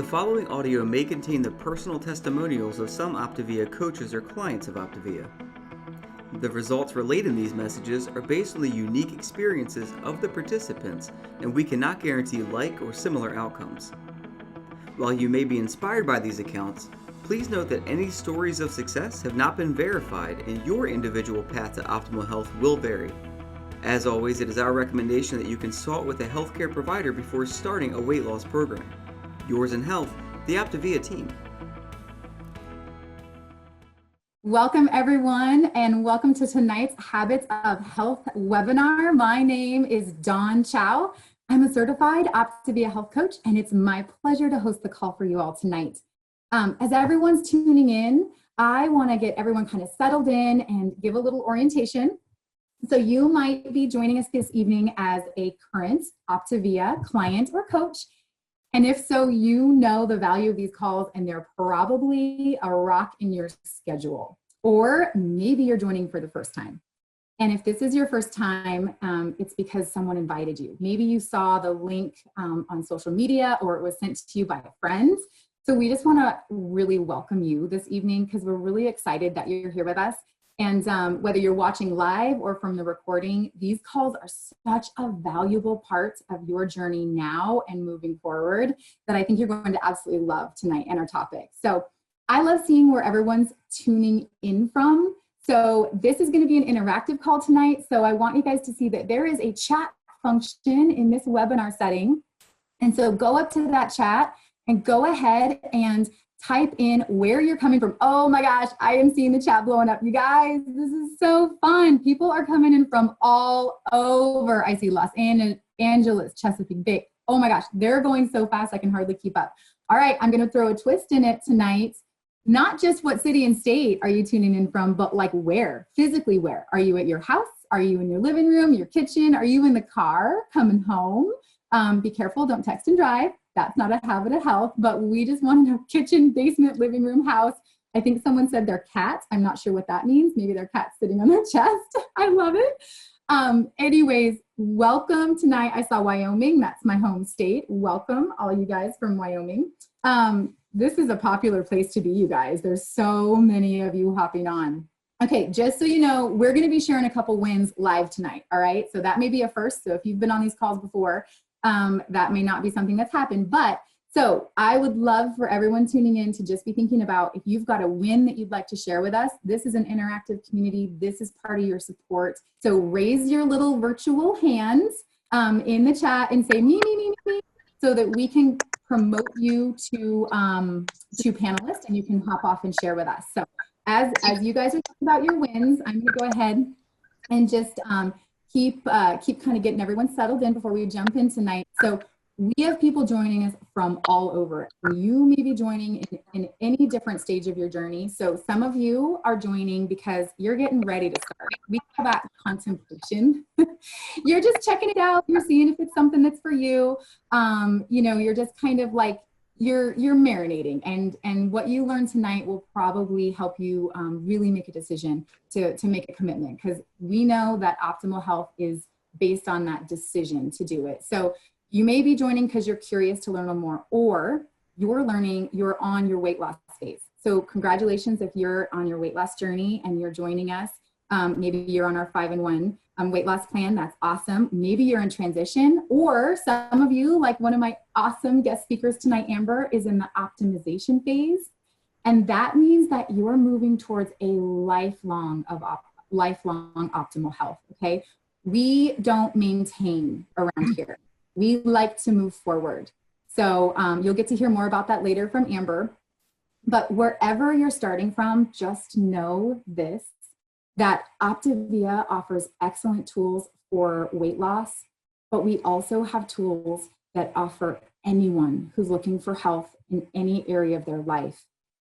The following audio may contain the personal testimonials of some OPTAVIA coaches or clients of OPTAVIA. The results relayed in these messages are based on the unique experiences of the participants, and we cannot guarantee like or similar outcomes. While you may be inspired by these accounts, please note that any stories of success have not been verified, and your individual path to optimal health will vary. As always, it is our recommendation that you consult with a healthcare provider before starting a weight loss program. Yours in health, the OPTAVIA team. Welcome everyone, and welcome to tonight's Habits of Health webinar. My name is Dawn Chow. I'm a certified OPTAVIA health coach, and it's my pleasure to host the call for you all tonight. As everyone's tuning in, I want to get everyone kind of settled in and give a little orientation. So you might be joining us this evening as a current OPTAVIA client or coach. And if so, you know the value of these calls, and they're probably a rock in your schedule. Or maybe you're joining for the first time. And if this is your first time, it's because someone invited you. Maybe you saw the link on social media, or it was sent to you by friends. So we just want to really welcome you this evening, because we're really excited that you're here with us. And whether you're watching live or from the recording, these calls are such a valuable part of your journey now and moving forward that I think you're going to absolutely love tonight and our topic. So I love seeing where everyone's tuning in from. So this is going to be an interactive call tonight. So I want you guys to see that there is a chat function in this webinar setting. And so go up to that chat and go ahead and type in where you're coming from. Oh my gosh, I am seeing the chat blowing up. You guys, this is so fun. People are coming in from all over. I see Los Angeles, Chesapeake Bay. Oh my gosh, they're going so fast I can hardly keep up. All right, I'm gonna throw a twist in it tonight. Not just what city and state are you tuning in from, but like where, physically where. Are you at your house? Are you in your living room, your kitchen? Are you in the car coming home? Be careful, don't text and drive. That's not a habit of health, but we just want to know kitchen, basement, living room, house. I think someone said their cat. I'm not sure what that means. Maybe their cat's sitting on their chest. I love it. Anyways, welcome tonight. I saw Wyoming. That's my home state. Welcome, all you guys from Wyoming. This is a popular place to be, you guys. There's so many of you hopping on. Okay, just so you know, we're going to be sharing a couple wins live tonight. All right, so that may be a first. So if you've been on these calls before, that may not be something that's happened, but so I would love for everyone tuning in to just be thinking about if you've got a win that you'd like to share with us. This is an interactive community. This is part of your support. So raise your little virtual hands in the chat and say me, me, me, me, so that we can promote you to panelists and you can hop off and share with us. So as you guys are talking about your wins, I'm gonna go ahead and just keep kind of getting everyone settled in before we jump in tonight. So we have people joining us from all over. You may be joining in any different stage of your journey. So some of you are joining because you're getting ready to start. We call that contemplation. You're just checking it out. You're seeing if it's something that's for you. You know, you're just kind of like, you're marinating, and what you learn tonight will probably help you really make a decision to make a commitment, because we know that optimal health is based on that decision to do it. So you may be joining because you're curious to learn more, or you're on your weight loss phase. So congratulations if you're on your weight loss journey and you're joining us. Maybe you're on our 5-in-1 weight loss plan. That's awesome. Maybe you're in transition, or some of you, like one of my awesome guest speakers tonight, Amber, is in the optimization phase. And that means that you're moving towards a lifelong optimal health. Okay. We don't maintain around here. We like to move forward. So you'll get to hear more about that later from Amber. But wherever you're starting from, just know this, that OPTAVIA offers excellent tools for weight loss, but we also have tools that offer anyone who's looking for health in any area of their life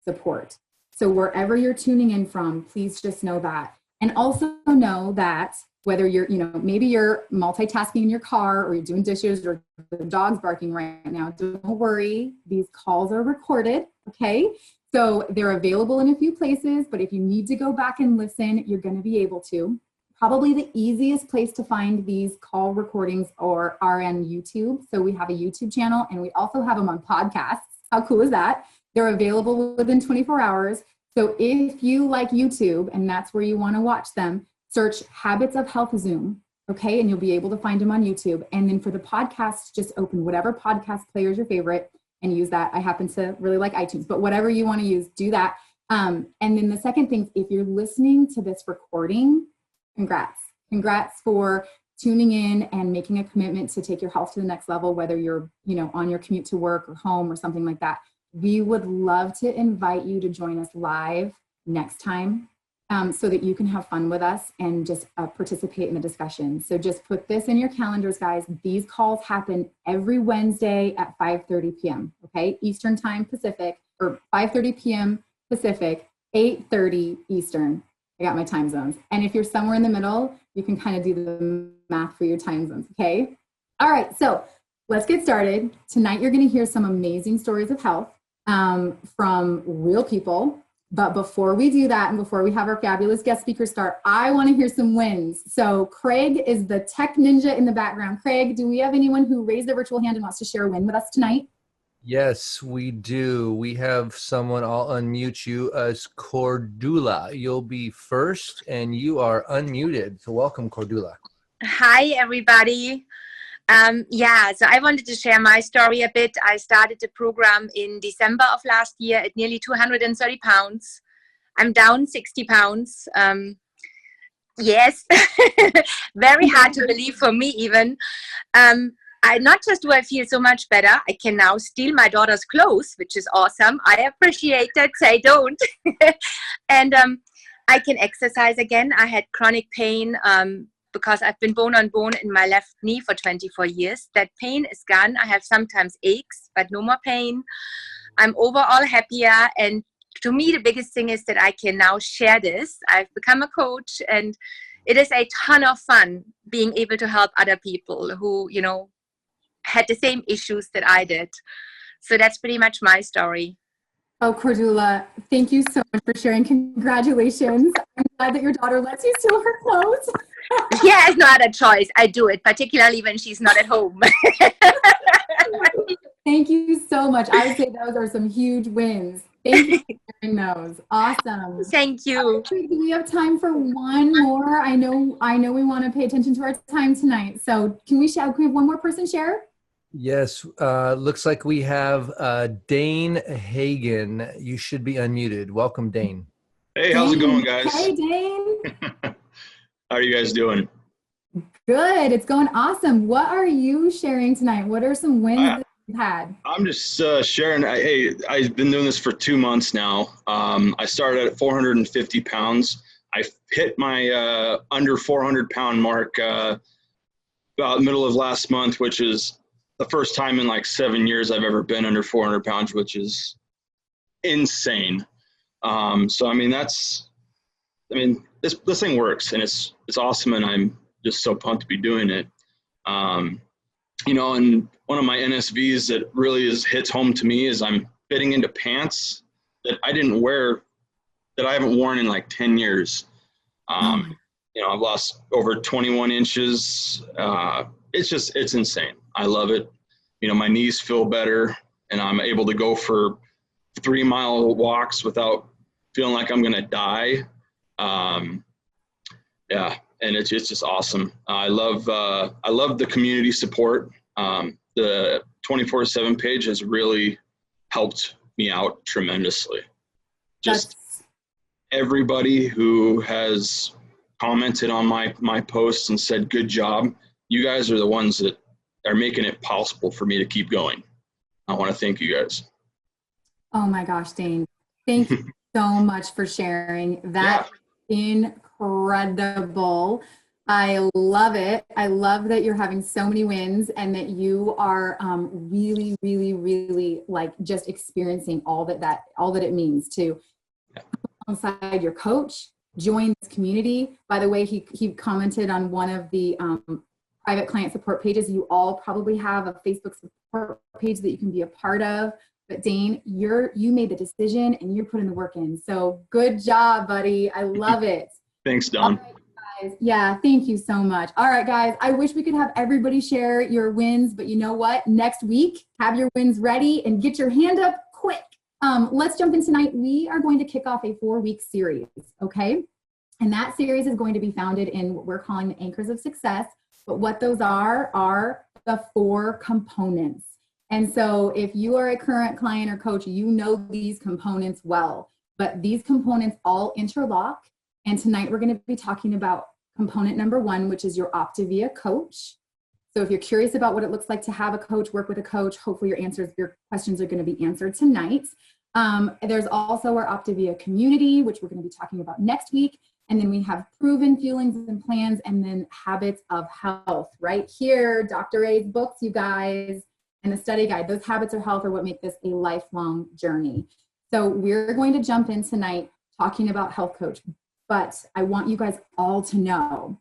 support. So wherever you're tuning in from, please just know that. And also know that whether you're, maybe you're multitasking in your car, or you're doing dishes, or the dog's barking right now, don't worry, these calls are recorded, okay? So they're available in a few places, but if you need to go back and listen, you're going to be able to. Probably the easiest place to find these call recordings are on YouTube. So we have a YouTube channel, and we also have them on podcasts. How cool is that? They're available within 24 hours. So if you like YouTube and that's where you want to watch them, search Habits of Health Zoom, okay? And you'll be able to find them on YouTube. And then for the podcast, just open whatever podcast player is your favorite and use that. I happen to really like iTunes, but whatever you want to use, do that. And then the second thing, if you're listening to this recording, congrats. Congrats for tuning in and making a commitment to take your health to the next level, whether you're, on your commute to work or home or something like that. We would love to invite you to join us live next time so that you can have fun with us and just participate in the discussion. So just put this in your calendars, guys. These calls happen every Wednesday at 5:30 p.m., okay? Eastern Time Pacific, or 5:30 p.m. Pacific, 8:30 Eastern. I got my time zones. And if you're somewhere in the middle, you can kind of do the math for your time zones, okay? All right, so let's get started. Tonight, you're gonna hear some amazing stories of health from real people. But before we do that, and before we have our fabulous guest speaker start, I wanna hear some wins. So Craig is the tech ninja in the background. Craig, do we have anyone who raised their virtual hand and wants to share a win with us tonight? Yes, we do. We have someone. I'll unmute you as Cordula. You'll be first, and you are unmuted. So welcome, Cordula. Hi, everybody. So I wanted to share my story a bit. I started the program in December of last year at nearly 230 pounds. I'm down 60 pounds. Yes, very hard to believe for me even. Not just do I feel so much better, I can now steal my daughter's clothes, which is awesome. I appreciate that, say don't. And I can exercise again. I had chronic pain because I've been bone on bone in my left knee for 24 years. That pain is gone. I have sometimes aches, but no more pain. I'm overall happier. And to me, the biggest thing is that I can now share this. I've become a coach, and it is a ton of fun being able to help other people who, had the same issues that I did. So that's pretty much my story. Oh, Cordula, thank you so much for sharing. Congratulations. I'm glad that your daughter lets you steal her clothes. Yeah, it's no other choice. I do it, particularly when she's not at home. Thank you so much. I would say those are some huge wins. Thank you for sharing those. Awesome. Thank you. Do we have time for one more? I know we want to pay attention to our time tonight. So can we have one more person share? Yes, looks like we have Dane Hagen. You should be unmuted. Welcome, Dane. Hey, how's it going, guys? Hey, Dane. How are you guys doing? Good. It's going awesome. What are you sharing tonight? What are some wins that you've had? I'm just sharing. Hey, I've been doing this for 2 months now. I started at 450 pounds. I hit my under 400 pound mark about middle of last month, which is the first time in like 7 years I've ever been under 400 pounds, which is insane. So, this thing works, and it's awesome, and I'm just so pumped to be doing it. And one of my NSVs that really hits home to me is I'm fitting into pants that I didn't wear, that I haven't worn in like 10 years. I've lost over 21 inches. It's insane. I love it. My knees feel better, and I'm able to go for 3-mile walks without feeling like I'm going to die. And it's just awesome. I love the community support. The 24/7 page has really helped me out tremendously. Just everybody who has commented on my posts and said, good job. You guys are the ones that are making it possible for me to keep going. I want to thank you guys. Oh my gosh, Dane. Thank you so much for sharing. That's incredible. I love it. I love that you're having so many wins and that you are really, really, really like just experiencing all that it means to alongside your coach, join this community. By the way, he commented on one of the private client support pages. You all probably have a Facebook support page that you can be a part of. But Dane, you made the decision and you're putting the work in. So good job, buddy. I love it. Thanks, Don. Yeah, thank you so much. All right, guys, I wish we could have everybody share your wins, but you know what? Next week, have your wins ready and get your hand up Let's jump in tonight. We are going to kick off a 4-week series, okay? And that series is going to be founded in what we're calling the anchors of success. But what those are the 4 components. And so if you are a current client or coach, you know these components well. But these components all interlock. And tonight we're going to be talking about component number 1, which is your OPTAVIA coach. So if you're curious about what it looks like to have a coach, work with a coach, hopefully your questions are going to be answered tonight. There's also our OPTAVIA community, which we're going to be talking about next week. And then we have proven feelings and plans, and then habits of health. Right here, Dr. A's books, you guys, and the study guide. Those habits of health are what make this a lifelong journey. So we're going to jump in tonight talking about health coach. But I want you guys all to know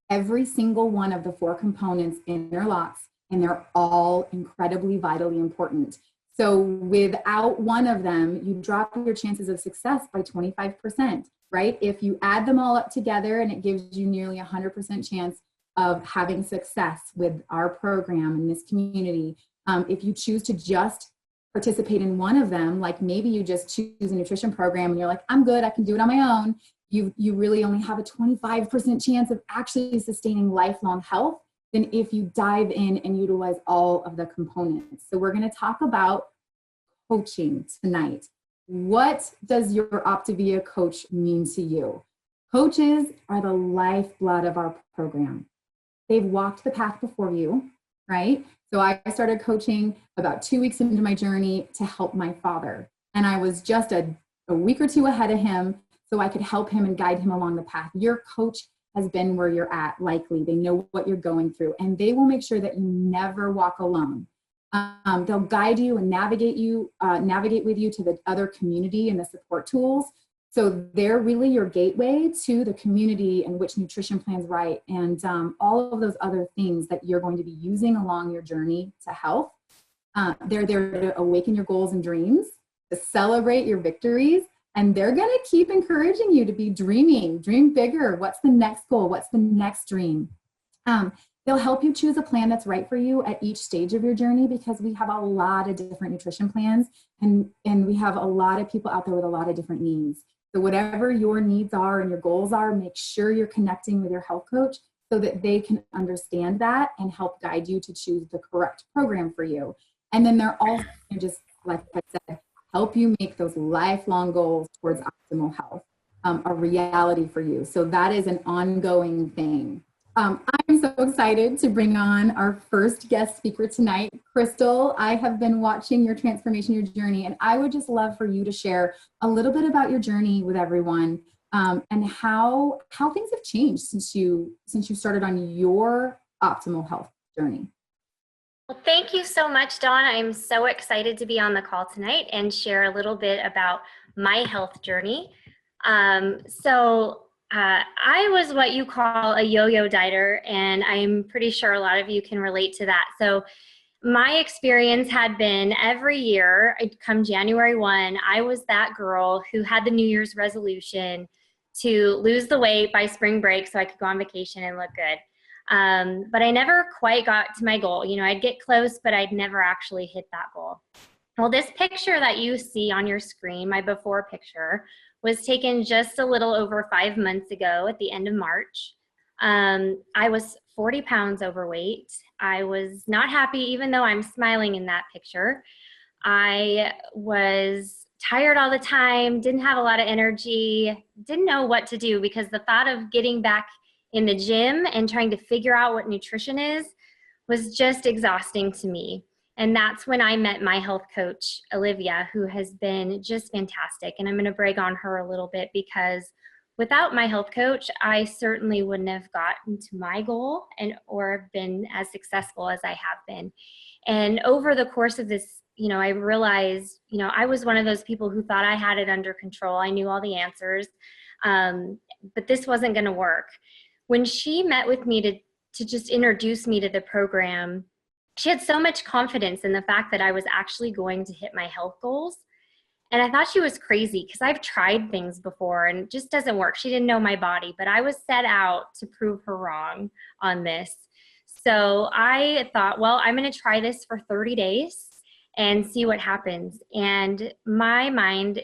every single one of the 4 components interlocks, and they're all incredibly vitally important. So without one of them, you drop your chances of success by 25%, right? If you add them all up together, and it gives you nearly 100% chance of having success with our program in this community. If you choose to just participate in one of them, like maybe you just choose a nutrition program and you're like, I'm good, I can do it on my own. You really only have a 25% chance of actually sustaining lifelong health than if you dive in and utilize all of the components. So we're going to talk about coaching tonight. What does your OPTAVIA coach mean to you? Coaches are the lifeblood of our program. They've walked the path before you, right? So I started coaching about 2 weeks into my journey to help my father. And I was just a week or 2 ahead of him, so I could help him and guide him along the path. Your coach has been where you're at, likely. They know what you're going through, and they will make sure that you never walk alone. They'll guide you and navigate with you to the other community and the support tools. So they're really your gateway to the community and which nutrition plan's right, and all of those other things that you're going to be using along your journey to health. They're there to awaken your goals and dreams, to celebrate your victories, and they're going to keep encouraging you to be dreaming, dream bigger. What's the next goal? What's the next dream? They'll help you choose a plan that's right for you at each stage of your journey, because we have a lot of different nutrition plans, and we have a lot of people out there with a lot of different needs. So whatever your needs are and your goals are, make sure you're connecting with your health coach so that they can understand that and help guide you to choose the correct program for you. And then they're also, just like I said, help you make those lifelong goals towards optimal health a reality for you. So that is an ongoing thing. I'm so excited to bring on our first guest speaker tonight, Crystal. I have been watching your transformation, your journey, and I would just love for you to share a little bit about your journey with everyone, and how things have changed since you started on your optimal health journey. Well, thank you so much, Dawn. I'm so excited to be on the call tonight and share a little bit about my health journey. I was what you call a yo-yo dieter, and I'm pretty sure a lot of you can relate to that. So my experience had been every year, come January 1, I was that girl who had the New Year's resolution to lose the weight by spring break so I could go on vacation and look good. But I never quite got to my goal. You know, I'd get close, but I'd never actually hit that goal. Well, this picture that you see on your screen, my before picture, was taken just a little over 5 months ago at the end of March. I was 40 pounds overweight. I was not happy, even though I'm smiling in that picture. I was tired all the time, didn't have a lot of energy, didn't know what to do, because the thought of getting back in the gym and trying to figure out what nutrition is was just exhausting to me. And that's when I met my health coach, Olivia, who has been just fantastic. And I'm going to brag on her a little bit, because without my health coach, I certainly wouldn't have gotten to my goal or been as successful as I have been. And over the course of this, you know, I realized, you know, I was one of those people who thought I had it under control. I knew all the answers, but this wasn't going to work. When she met with me to just introduce me to the program, she had so much confidence in the fact that I was actually going to hit my health goals. And I thought she was crazy, because I've tried things before and it just doesn't work. She didn't know my body, but I was set out to prove her wrong on this. So I thought, well, I'm going to try this for 30 days and see what happens. And my mind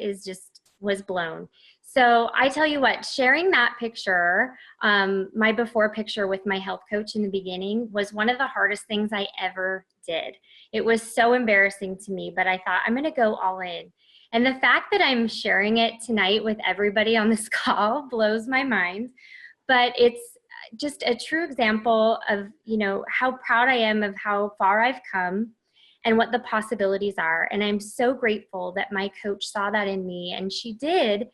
was blown. So I tell you what, sharing that picture, my before picture with my health coach in the beginning, was one of the hardest things I ever did. It was so embarrassing to me, but I thought, I'm going to go all in. And the fact that I'm sharing it tonight with everybody on this call blows my mind. But it's just a true example of, how proud I am of how far I've come and what the possibilities are. And I'm so grateful that my coach saw that in me, and she did,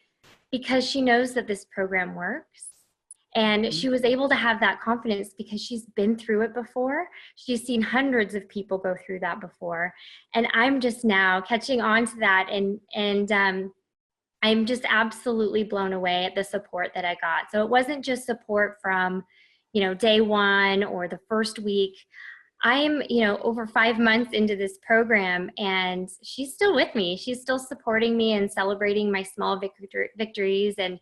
because she knows that this program works. And she was able to have that confidence because she's been through it before. She's seen hundreds of people go through that before. And I'm just now catching on to that. And I'm just absolutely blown away at the support that I got. So it wasn't just support from, day one or the first week. I'm, over 5 months into this program, and she's still with me. She's still supporting me and celebrating my small victories. And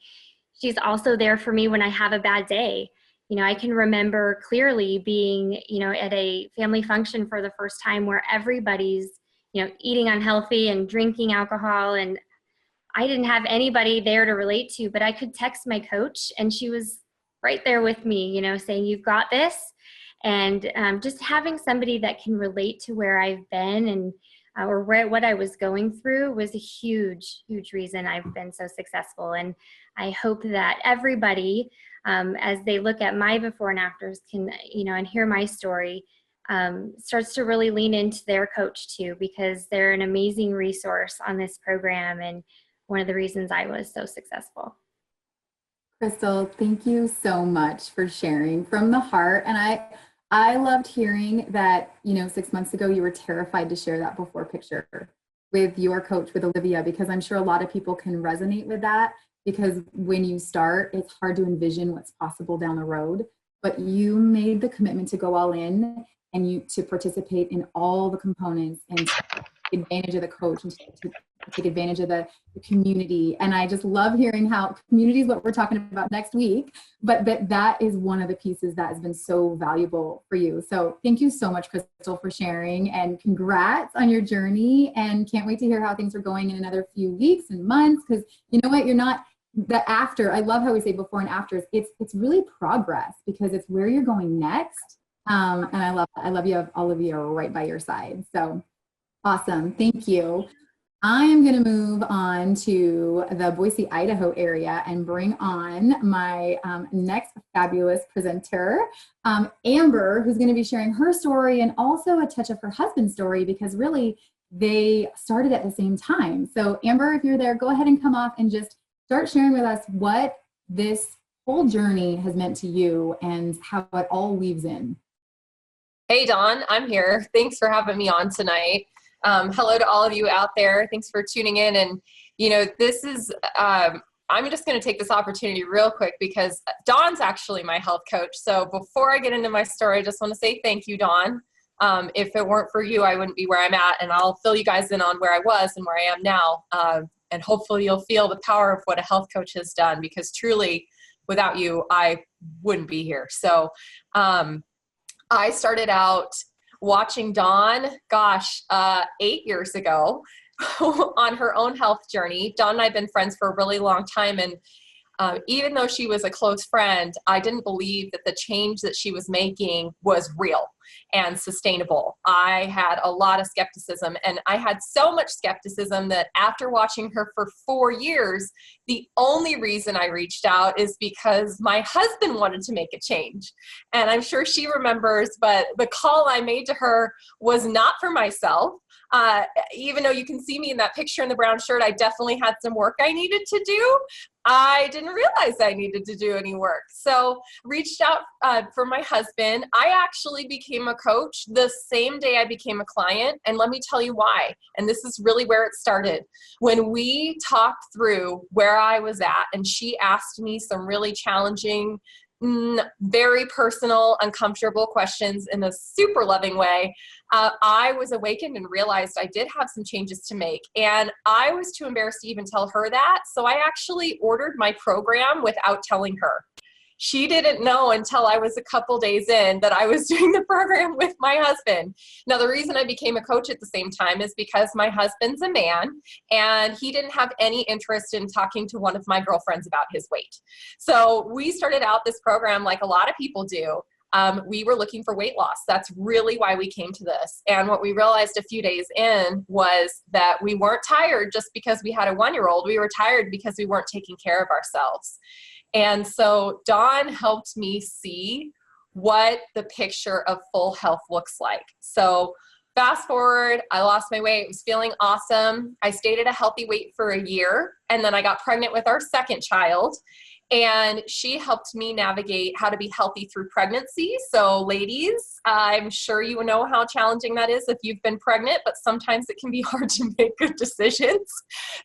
she's also there for me when I have a bad day. I can remember clearly being, at a family function for the first time where everybody's, eating unhealthy and drinking alcohol. And I didn't have anybody there to relate to, but I could text my coach, and she was right there with me, saying, "You've got this." And just having somebody that can relate to where I've been and or what I was going through was a huge, huge reason I've been so successful. And I hope that everybody, as they look at my before and afters, can, and hear my story, starts to really lean into their coach too, because they're an amazing resource on this program and one of the reasons I was so successful. Crystal, thank you so much for sharing from the heart. And I loved hearing that, 6 months ago, you were terrified to share that before picture with your coach, with Olivia, because I'm sure a lot of people can resonate with that, because when you start, it's hard to envision what's possible down the road, but you made the commitment to go all in and to participate in all the components and take advantage of the coach and to take advantage of the community. And I just love hearing how community is what we're talking about next week, but that is one of the pieces that has been so valuable for you. So thank you so much, Crystal, for sharing, and congrats on your journey, and can't wait to hear how things are going in another few weeks and months, because you know what, you're not the after. I love how we say before and afters. It's really progress, because it's where you're going next. And I love you have all of you are right by your side. So awesome. Thank you. I am going to move on to the Boise, Idaho area and bring on my next fabulous presenter, Amber, who's going to be sharing her story and also a touch of her husband's story, because really they started at the same time. So Amber, if you're there, go ahead and come off and just start sharing with us what this whole journey has meant to you and how it all weaves in. Hey, Dawn, I'm here. Thanks for having me on tonight. Hello to all of you out there. Thanks for tuning in. And, this is, I'm just going to take this opportunity real quick because Dawn's actually my health coach. So before I get into my story, I just want to say thank you, Dawn. If it weren't for you, I wouldn't be where I'm at. And I'll fill you guys in on where I was and where I am now. And hopefully you'll feel the power of what a health coach has done, because truly without you, I wouldn't be here. So I started out watching Dawn, 8 years ago on her own health journey. Dawn and I have been friends for a really long time. And even though she was a close friend, I didn't believe that the change that she was making was real and sustainable. I had a lot of skepticism, and I had so much skepticism that after watching her for 4 years, the only reason I reached out is because my husband wanted to make a change. And I'm sure she remembers, but the call I made to her was not for myself. Even though you can see me in that picture in the brown shirt, I definitely had some work I needed to do. I didn't realize I needed to do any work. So reached out for my husband. I actually became a coach the same day I became a client. And let me tell you why. And this is really where it started. When we talked through where I was at, and she asked me some really challenging, very personal, uncomfortable questions in a super loving way, I was awakened and realized I did have some changes to make. And I was too embarrassed to even tell her that. So I actually ordered my program without telling her. She didn't know until I was a couple days in that I was doing the program with my husband. Now, the reason I became a coach at the same time is because my husband's a man, and he didn't have any interest in talking to one of my girlfriends about his weight. So we started out this program like a lot of people do. We were looking for weight loss. That's really why we came to this. And what we realized a few days in was that we weren't tired just because we had a 1-year-old. We were tired because we weren't taking care of ourselves. And so Dawn helped me see what the picture of full health looks like. So fast forward, I lost my weight, was feeling awesome. I stayed at a healthy weight for a year, and then I got pregnant with our second child. And she helped me navigate how to be healthy through pregnancy. So ladies, I'm sure you know how challenging that is if you've been pregnant, but sometimes it can be hard to make good decisions.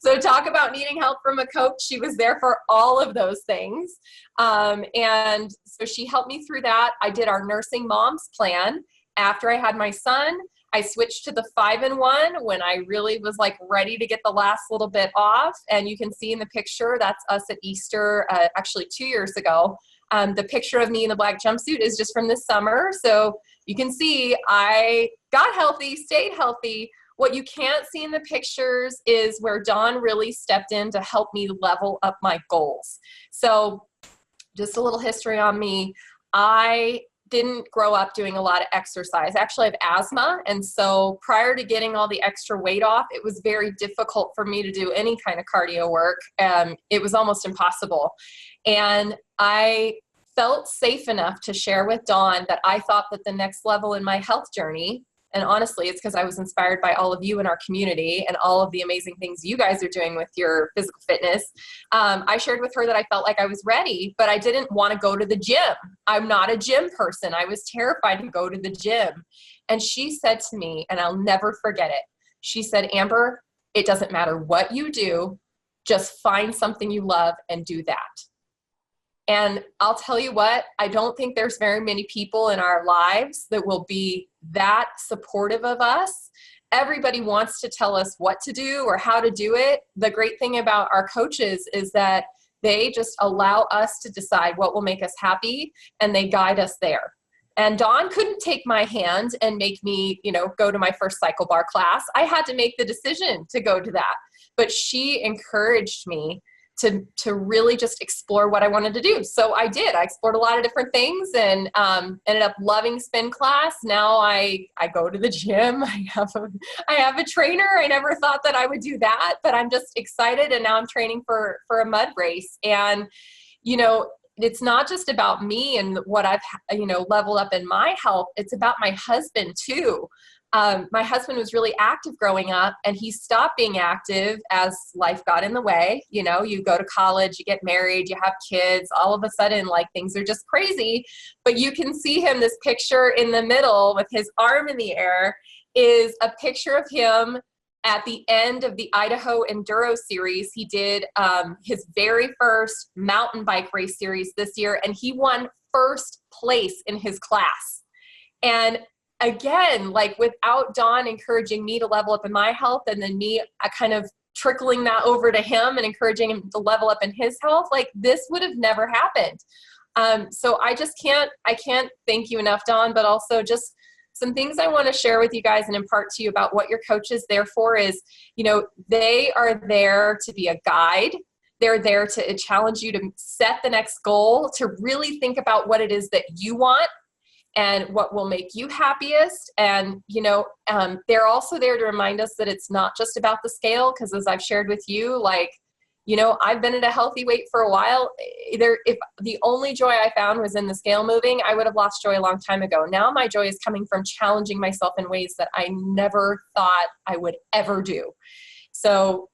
So talk about needing help from a coach. She was there for all of those things. And so she helped me through that. I did our nursing moms plan. After I had my son, I switched to the 5-in-1 when I really was like ready to get the last little bit off. And you can see in the picture, that's us at Easter, actually 2 years ago. The picture of me in the black jumpsuit is just from this summer. So you can see I got healthy, stayed healthy. What you can't see in the pictures is where Dawn really stepped in to help me level up my goals. So just a little history on me. I didn't grow up doing a lot of exercise. Actually, I have asthma. And so prior to getting all the extra weight off, it was very difficult for me to do any kind of cardio work. It was almost impossible. And I felt safe enough to share with Dawn that I thought that the next level in my health journey, and honestly, it's because I was inspired by all of you in our community and all of the amazing things you guys are doing with your physical fitness. I shared with her that I felt like I was ready, but I didn't want to go to the gym. I'm not a gym person. I was terrified to go to the gym. And she said to me, and I'll never forget it, she said, Amber, it doesn't matter what you do, just find something you love and do that. And I'll tell you what, I don't think there's very many people in our lives that will be that supportive of us. Everybody wants to tell us what to do or how to do it. The great thing about our coaches is that they just allow us to decide what will make us happy, and they guide us there. And Dawn couldn't take my hand and make me, go to my first cycle bar class. I had to make the decision to go to that. But she encouraged me to really just explore what I wanted to do. So I did. I explored a lot of different things and ended up loving spin class. Now I go to the gym. I have a trainer. I never thought that I would do that, but I'm just excited. And now I'm training for a mud race. And, it's not just about me and what I've, leveled up in my health. It's about my husband too. My husband was really active growing up, and he stopped being active as life got in the way. You go to college, you get married, you have kids, all of a sudden, things are just crazy. But you can see him, this picture in the middle with his arm in the air is a picture of him at the end of the Idaho Enduro Series. He did his very first mountain bike race series this year, and he won first place in his class. And again, without Dawn encouraging me to level up in my health, and then me kind of trickling that over to him and encouraging him to level up in his health, this would have never happened. So I can't thank you enough, Dawn, but also just some things I want to share with you guys and impart to you about what your coach is there for is, they are there to be a guide. They're there to challenge you to set the next goal, to really think about what it is that you want and what will make you happiest. And, they're also there to remind us that it's not just about the scale, because as I've shared with you, I've been at a healthy weight for a while. If the only joy I found was in the scale moving, I would have lost joy a long time ago. Now my joy is coming from challenging myself in ways that I never thought I would ever do. So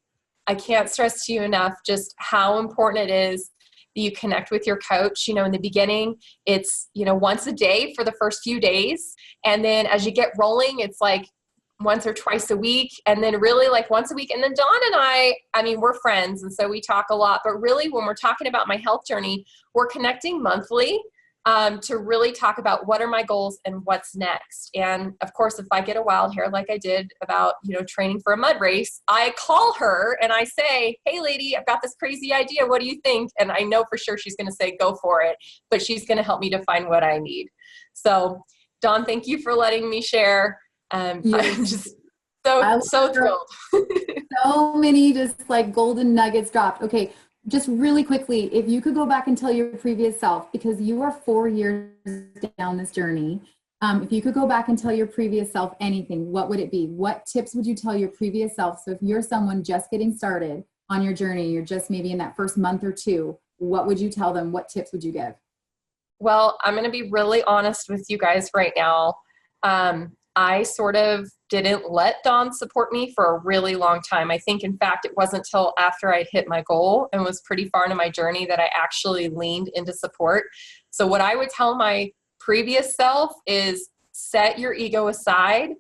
I can't stress to you enough just how important it is that you connect with your coach. In the beginning, it's, once a day for the first few days. And then as you get rolling, it's once or twice a week, and then really once a week. And then Dawn and I mean, we're friends, and so we talk a lot, but really when we're talking about my health journey, we're connecting monthly. to really talk about what are my goals and what's next. And of course, if I get a wild hair like I did about, training for a mud race, I call her and I say, hey lady, I've got this crazy idea. What do you think? And I know for sure she's going to say, go for it, but she's going to help me define what I need. So Dawn, thank you for letting me share. Yes. I'm just so thrilled. So many just like golden nuggets dropped. Okay. Just really quickly, if you could go back and tell your previous self, because you are 4 years down this journey, if you could go back and tell your previous self anything, what would it be? What tips would you tell your previous self? So if you're someone just getting started on your journey, you're just maybe in that first month or two, what would you tell them? What tips would you give? Well, I'm going to be really honest with you guys right now. I sort of didn't let Dawn support me for a really long time. I think, in fact, it wasn't until after I hit my goal and was pretty far into my journey that I actually leaned into support. So what I would tell my previous self is set your ego aside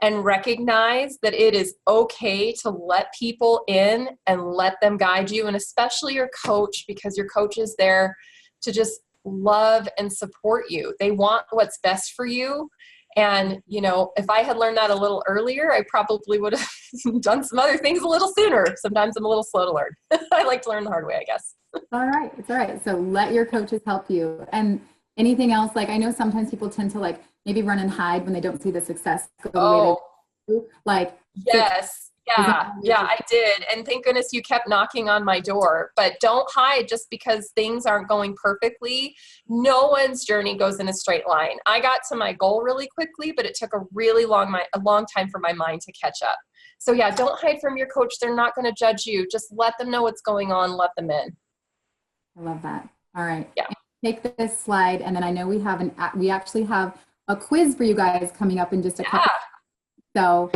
and recognize that it is okay to let people in and let them guide you, and especially your coach, because your coach is there to just love and support you. They want what's best for you. And, if I had learned that a little earlier, I probably would have done some other things a little sooner. Sometimes I'm a little slow to learn. I like to learn the hard way, I guess. It's all right. It's all right. So let your coaches help you. And anything else, like I know sometimes people tend to like maybe run and hide when they don't see the success go the way they do. Like, yes. Yeah, I did. And thank goodness you kept knocking on my door. But don't hide just because things aren't going perfectly. No one's journey goes in a straight line. I got to my goal really quickly, but it took a long time for my mind to catch up. So yeah, don't hide from your coach. They're not going to judge you. Just let them know what's going on. Let them in. I love that. All right. Yeah. Take this slide, and then I know we actually have a quiz for you guys coming up in just a couple. So.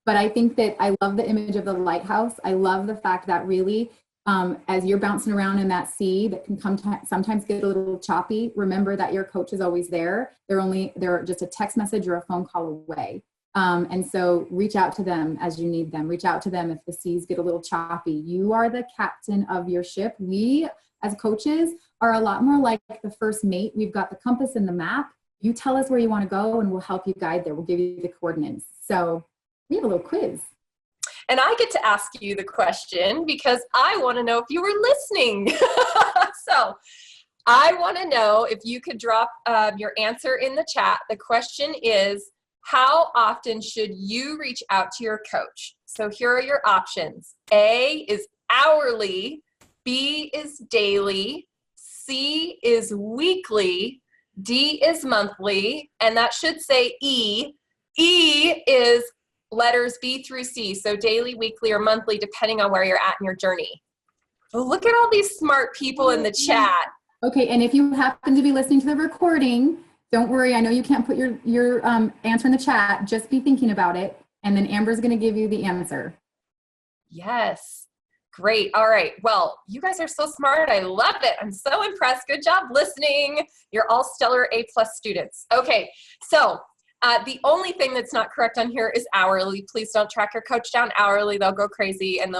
But I think that I love the image of the lighthouse. I love the fact that really, as you're bouncing around in that sea that can sometimes get a little choppy, remember that your coach is always there. They're just a text message or a phone call away. And so reach out to them as you need them. Reach out to them if the seas get a little choppy. You are the captain of your ship. We, as coaches, are a lot more like the first mate. We've got the compass and the map. You tell us where you want to go and we'll help you guide there. We'll give you the coordinates. So we have a little quiz. And I get to ask you the question because I want to know if you were listening. So I want to know if you could drop your answer in the chat. The question is, how often should you reach out to your coach? So here are your options. A is hourly, B is daily, C is weekly, D is monthly, and that should say E. E is letters B through C, so daily, weekly, or monthly, depending on where you're at in your journey. Oh, look at all these smart people in the chat. Okay, and if you happen to be listening to the recording, don't worry. I know you can't put your answer in the chat. Just be thinking about it, and then Amber's going to give you the answer. Yes. Great. All right. Well, you guys are so smart. I love it. I'm so impressed. Good job listening. You're all stellar A+ students. Okay, so the only thing that's not correct on here is hourly. Please don't track your coach down hourly. They'll go crazy and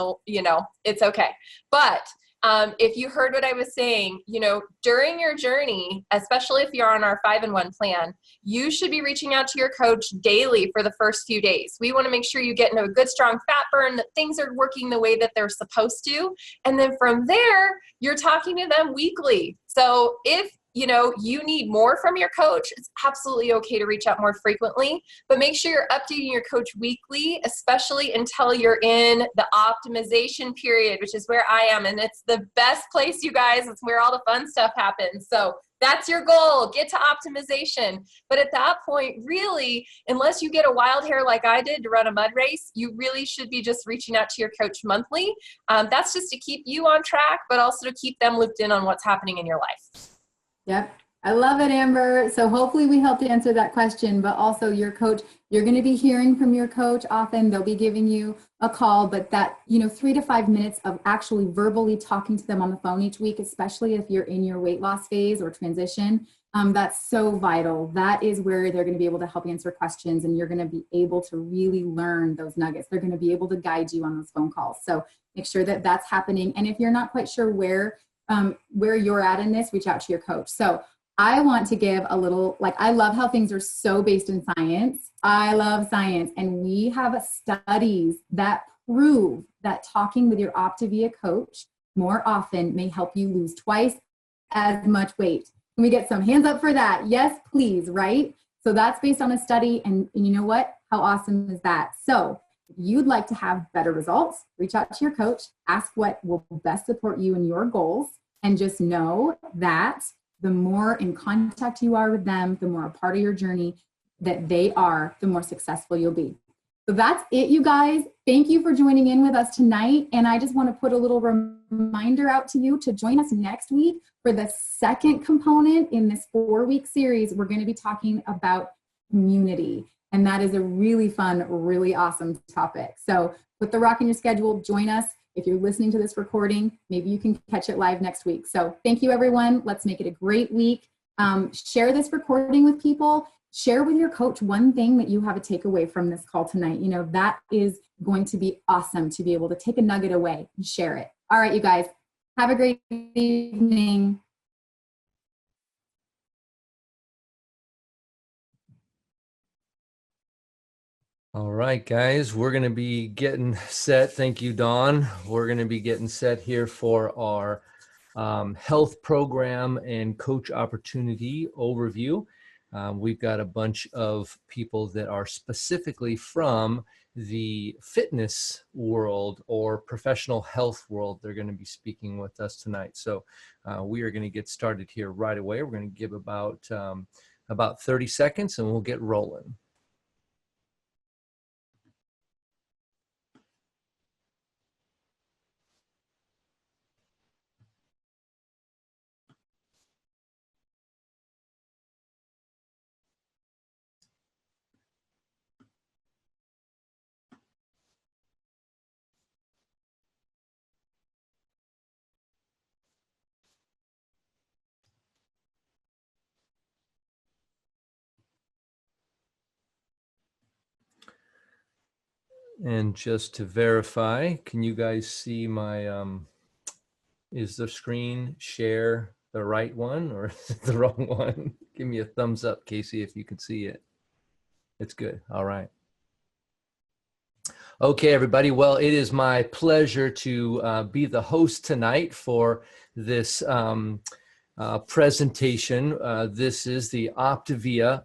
it's okay. But if you heard what I was saying, during your journey, especially if you're on our 5-in-1 plan, you should be reaching out to your coach daily for the first few days. We want to make sure you get into a good, strong fat burn, that things are working the way that they're supposed to. And then from there, you're talking to them weekly. So if you need more from your coach, it's absolutely okay to reach out more frequently, but make sure you're updating your coach weekly, especially until you're in the optimization period, which is where I am. And it's the best place, you guys. It's where all the fun stuff happens. So that's your goal, get to optimization. But at that point, really, unless you get a wild hair like I did to run a mud race, you really should be just reaching out to your coach monthly. That's just to keep you on track, but also to keep them looped in on what's happening in your life. Yep. I love it, Amber. So hopefully we helped answer that question, but also your coach, you're going to be hearing from your coach often. They'll be giving you a call, but that, 3 to 5 minutes of actually verbally talking to them on the phone each week, especially if you're in your weight loss phase or transition, that's so vital. That is where they're going to be able to help answer questions, and you're going to be able to really learn those nuggets. They're going to be able to guide you on those phone calls. So make sure that that's happening. And if you're not quite sure where you're at in this, reach out to your coach. So I want to give a little, like, I love how things are so based in science. I love science. And we have studies that prove that talking with your OPTAVIA coach more often may help you lose twice as much weight. Can we get some hands up for that? Yes, please, right? So that's based on a study. And you know what? How awesome is that? So if you'd like to have better results, reach out to your coach, ask what will best support you and your goals, and just know that the more in contact you are with them, the more a part of your journey that they are, the more successful you'll be. So that's it, you guys. Thank you for joining in with us tonight. And I just want to put a little reminder out to you to join us next week for the second component in this 4-week series. We're going to be talking about community. And that is a really fun, really awesome topic. So put the rock in your schedule, join us. If you're listening to this recording, maybe you can catch it live next week. So thank you, everyone. Let's make it a great week. Share this recording with people. Share with your coach one thing that you have a takeaway from this call tonight. You know, that is going to be awesome to be able to take a nugget away and share it. All right, you guys, have a great evening. All right, guys, we're going to be getting set. Thank you, Dawn. We're going to be getting set here for our health program and coach opportunity overview. We've got a bunch of people that are specifically from the fitness world or professional health world. They're going to be speaking with us tonight. So we are going to get started here right away. We're going to give about 30 seconds and we'll get rolling. And just to verify, can you guys see my, is the screen share the right one or is it the wrong one? Give me a thumbs up, Casey, if you can see it. It's good. All right. Okay, everybody. Well, it is my pleasure to be the host tonight for this presentation. This is the OPTAVIA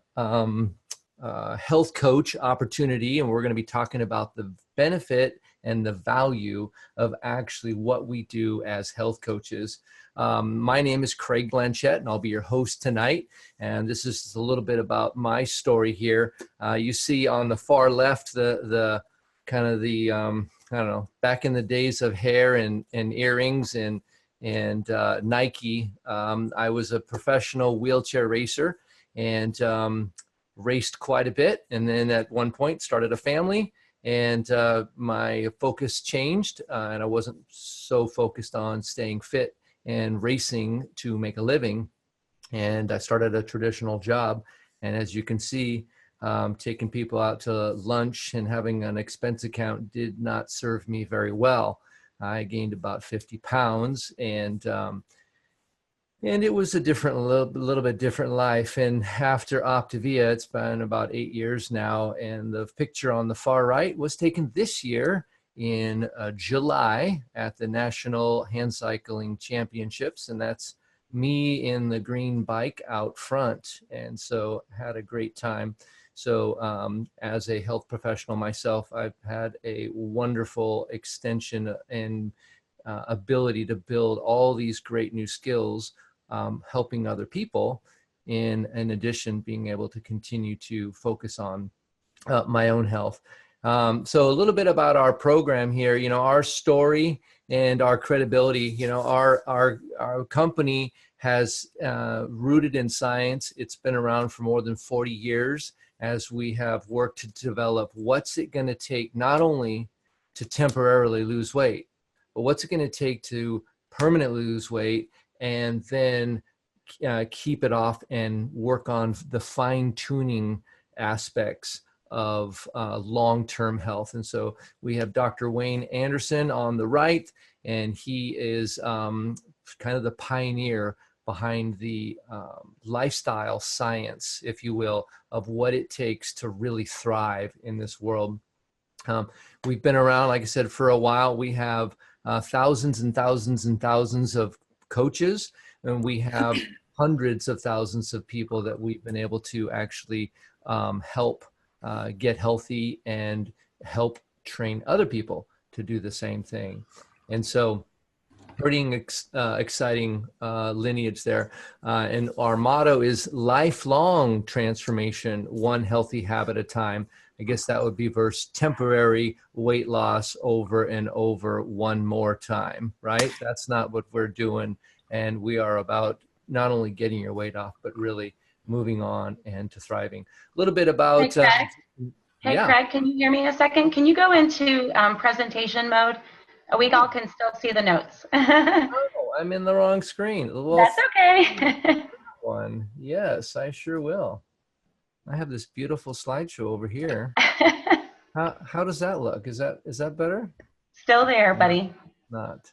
health coach opportunity, and we're going to be talking about the benefit and the value of actually what we do as health coaches. My name is Craig Blanchette, and I'll be your host tonight. And this is a little bit about my story here. You see on the far left the kind of the I don't know, back in the days of hair and earrings and Nike. I was a professional wheelchair racer and raced quite a bit, and then at one point started a family, and my focus changed, and I wasn't so focused on staying fit and racing to make a living, and I started a traditional job. And as you can see, taking people out to lunch and having an expense account did not serve me very well. I gained about 50 pounds, and it was a little bit different life. And after OPTAVIA, it's been about 8 years now. And the picture on the far right was taken this year in July at the National Hand Cycling Championships. And that's me in the green bike out front. And so had a great time. So as a health professional myself, I've had a wonderful extension and ability to build all these great new skills, helping other people, in addition being able to continue to focus on my own health. So a little bit about our program here, you know, our story and our credibility. You know, our company has rooted in science. It's been around for more than 40 years as we have worked to develop what's it going to take not only to temporarily lose weight, but what's it going to take to permanently lose weight and then keep it off and work on the fine-tuning aspects of long-term health. And so we have Dr. Wayne Anderson on the right, and he is kind of the pioneer behind the lifestyle science, if you will, of what it takes to really thrive in this world. We've been around, like I said, for a while. We have thousands and thousands and thousands of coaches, and we have hundreds of thousands of people that we've been able to actually help get healthy and help train other people to do the same thing. And so pretty exciting lineage there. And our motto is lifelong transformation, one healthy habit at a time. I guess that would be versus temporary weight loss over and over one more time, right? That's not what we're doing. And we are about not only getting your weight off, but really moving on and to thriving. A little bit about... Hey, Craig. Hey, yeah. Craig, can you hear me a second? Can you go into presentation mode? We all can still see the notes. Oh, I'm in the wrong screen. That's okay. One. Yes, I sure will. I have this beautiful slideshow over here. How does that look? Is that better? Still there, buddy. Not.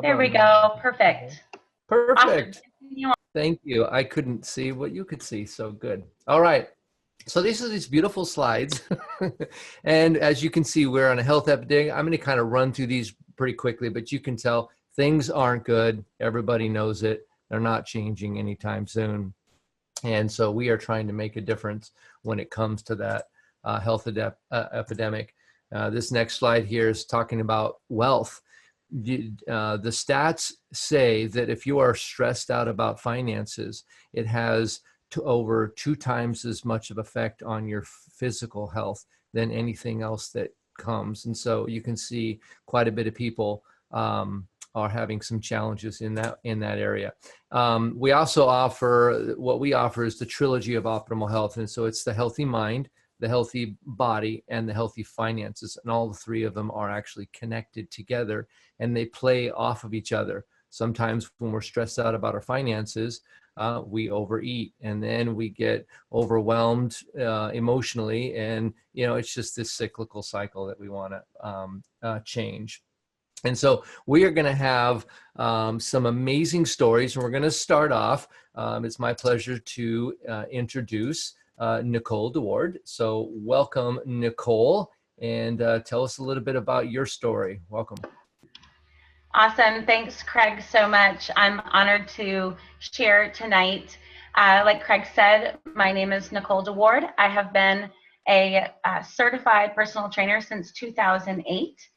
There we go. Perfect. Perfect. Awesome. Thank you. I couldn't see what you could see, so good. All right. So these are these beautiful slides. And as you can see, we're on a health epidemic. I'm going to kind of run through these pretty quickly, but you can tell things aren't good. Everybody knows it. They're not changing anytime soon. And so we are trying to make a difference when it comes to that health epidemic. This next slide here is talking about wealth. The stats say that if you are stressed out about finances, it has over 2 times as much of effect on your physical health than anything else that comes. And so you can see quite a bit of people are having some challenges in that area. We also offer, what we offer is the trilogy of optimal health. And so it's the healthy mind, the healthy body, and the healthy finances. And all the 3 of them are actually connected together, and they play off of each other. Sometimes when we're stressed out about our finances, we overeat, and then we get overwhelmed emotionally, and it's just this cyclical cycle that we want to change. And so we are going to have some amazing stories, and we're going to start off. It's my pleasure to introduce Nicole DeWard. So welcome, Nicole, and tell us a little bit about your story. Welcome. Awesome. Thanks, Craig, so much. I'm honored to share tonight. Like Craig said, my name is Nicole DeWard. I have been a certified personal trainer since 2008.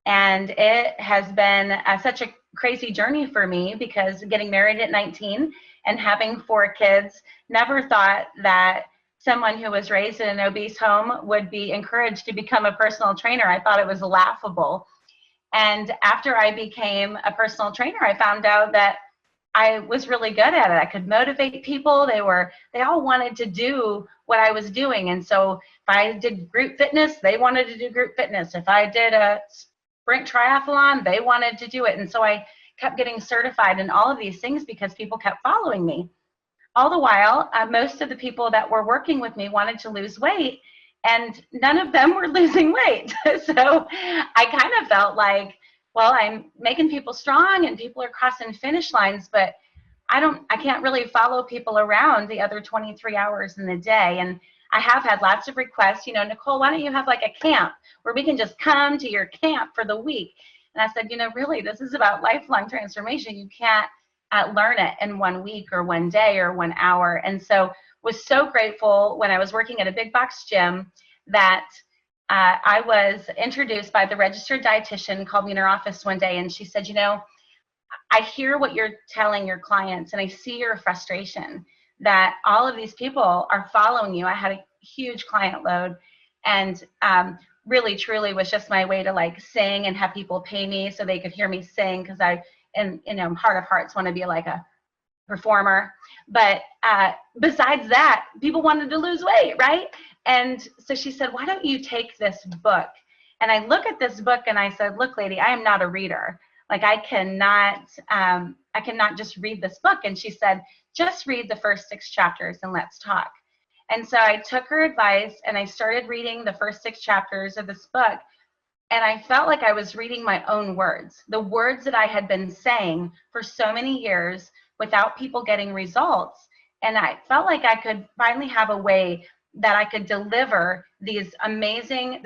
And it has been such a crazy journey for me, because getting married at 19 and having 4 kids, never thought that someone who was raised in an obese home would be encouraged to become a personal trainer. I thought it was laughable. And after I became a personal trainer, I found out that I was really good at it. I could motivate people. They all wanted to do what I was doing. And so if I did group fitness, they wanted to do group fitness. If I did a sprint triathlon, they wanted to do it. And so I kept getting certified in all of these things because people kept following me. All the while, most of the people that were working with me wanted to lose weight, and none of them were losing weight. So I kind of felt like, well, I'm making people strong and people are crossing finish lines, but I can't really follow people around the other 23 hours in the day. And I have had lots of requests, Nicole, why don't you have like a camp where we can just come to your camp for the week? And I said, really, this is about lifelong transformation. You can't learn it in 1 week or 1 day or 1 hour. And so was so grateful when I was working at a big box gym that I was introduced by the registered dietitian, called me in her office one day, and she said, I hear what you're telling your clients, and I see your frustration that all of these people are following you. I had a huge client load, and really, truly was just my way to like sing and have people pay me so they could hear me sing, because heart of hearts want to be like a performer. But besides that, people wanted to lose weight, right? And so she said, why don't you take this book? And I look at this book and I said, look, lady, I am not a reader. Like I cannot just read this book. And she said, just read the first 6 chapters and let's talk. And so I took her advice and I started reading the first 6 chapters of this book. And I felt like I was reading my own words, the words that I had been saying for so many years without people getting results. And I felt like I could finally have a way that I could deliver this amazing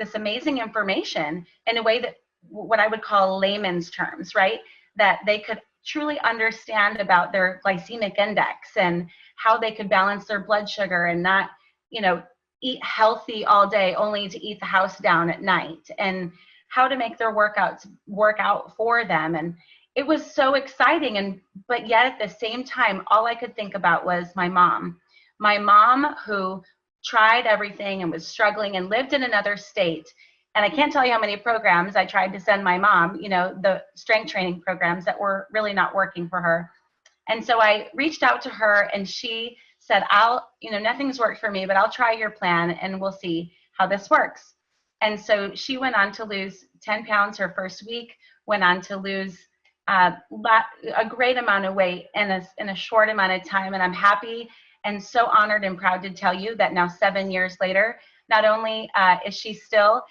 information in a way that what I would call layman's terms, right? That they could truly understand about their glycemic index and how they could balance their blood sugar and not, eat healthy all day only to eat the house down at night, and how to make their workouts work out for them. And it was so exciting. But yet at the same time, all I could think about was my mom who tried everything and was struggling and lived in another state. And I can't tell you how many programs I tried to send my mom, the strength training programs that were really not working for her. And so I reached out to her, and she said, nothing's worked for me, but I'll try your plan and we'll see how this works. And so she went on to lose 10 pounds her first week, went on to lose a great amount of weight in a short amount of time. And I'm happy and so honored and proud to tell you that now 7 years later, not only is she still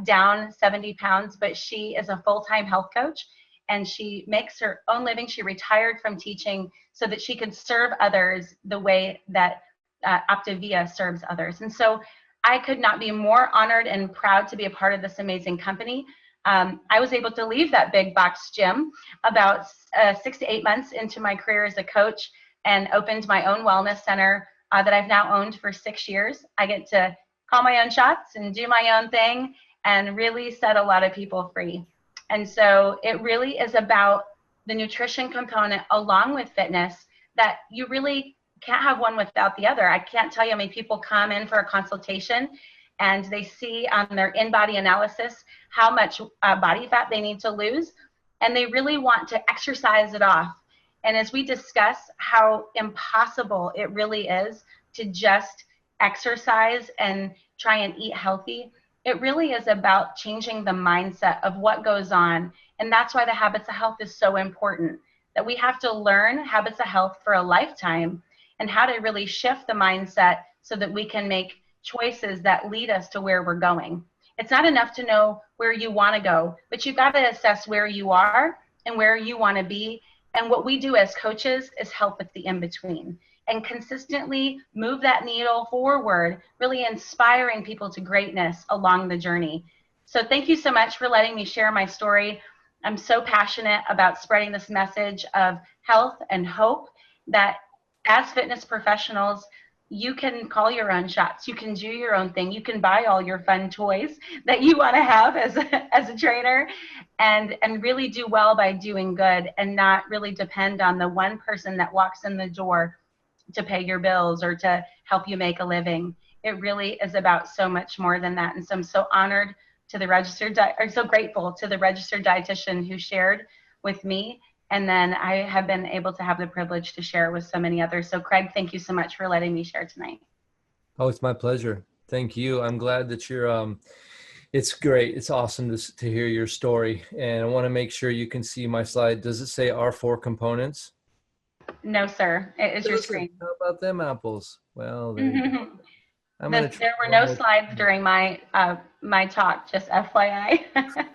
down 70 pounds, but she is a full-time health coach, and she makes her own living. She retired from teaching so that she could serve others the way that OPTAVIA serves others. And so I could not be more honored and proud to be a part of this amazing company. I was able to leave that big box gym about 6 to 8 months into my career as a coach, and opened my own wellness center that I've now owned for 6 years. I get to call my own shots and do my own thing and really set a lot of people free. And so it really is about the nutrition component along with fitness, that you really can't have one without the other. I can't tell you how many people come in for a consultation and they see on their in-body analysis how much body fat they need to lose, and they really want to exercise it off. And as we discuss how impossible it really is to just exercise and try and eat healthy, it really is about changing the mindset of what goes on. And that's why the Habits of Health is so important, that we have to learn habits of health for a lifetime and how to really shift the mindset so that we can make choices that lead us to where we're going. It's not enough to know where you want to go, but you've got to assess where you are and where you want to be. And what we do as coaches is help with the in-between and consistently move that needle forward, really inspiring people to greatness along the journey. So thank you so much for letting me share my story. I'm so passionate about spreading this message of health and hope, that as fitness professionals, you can call your own shots. You can do your own thing. You can buy all your fun toys that you want to have as a trainer, and really do well by doing good, and not really depend on the one person that walks in the door to pay your bills or to help you make a living. It really is about so much more than that. And so I'm so honored to the so grateful to the registered dietitian who shared with me. And then I have been able to have the privilege to share with so many others. So Craig, thank you so much for letting me share tonight. Oh, it's my pleasure. Thank you. I'm glad that you're, it's great. It's awesome to hear your story. And I want to make sure you can see my slide. Does it say our 4 components? No, sir. It is your screen. How about them apples? Well, there were no slides during my my talk, just FYI.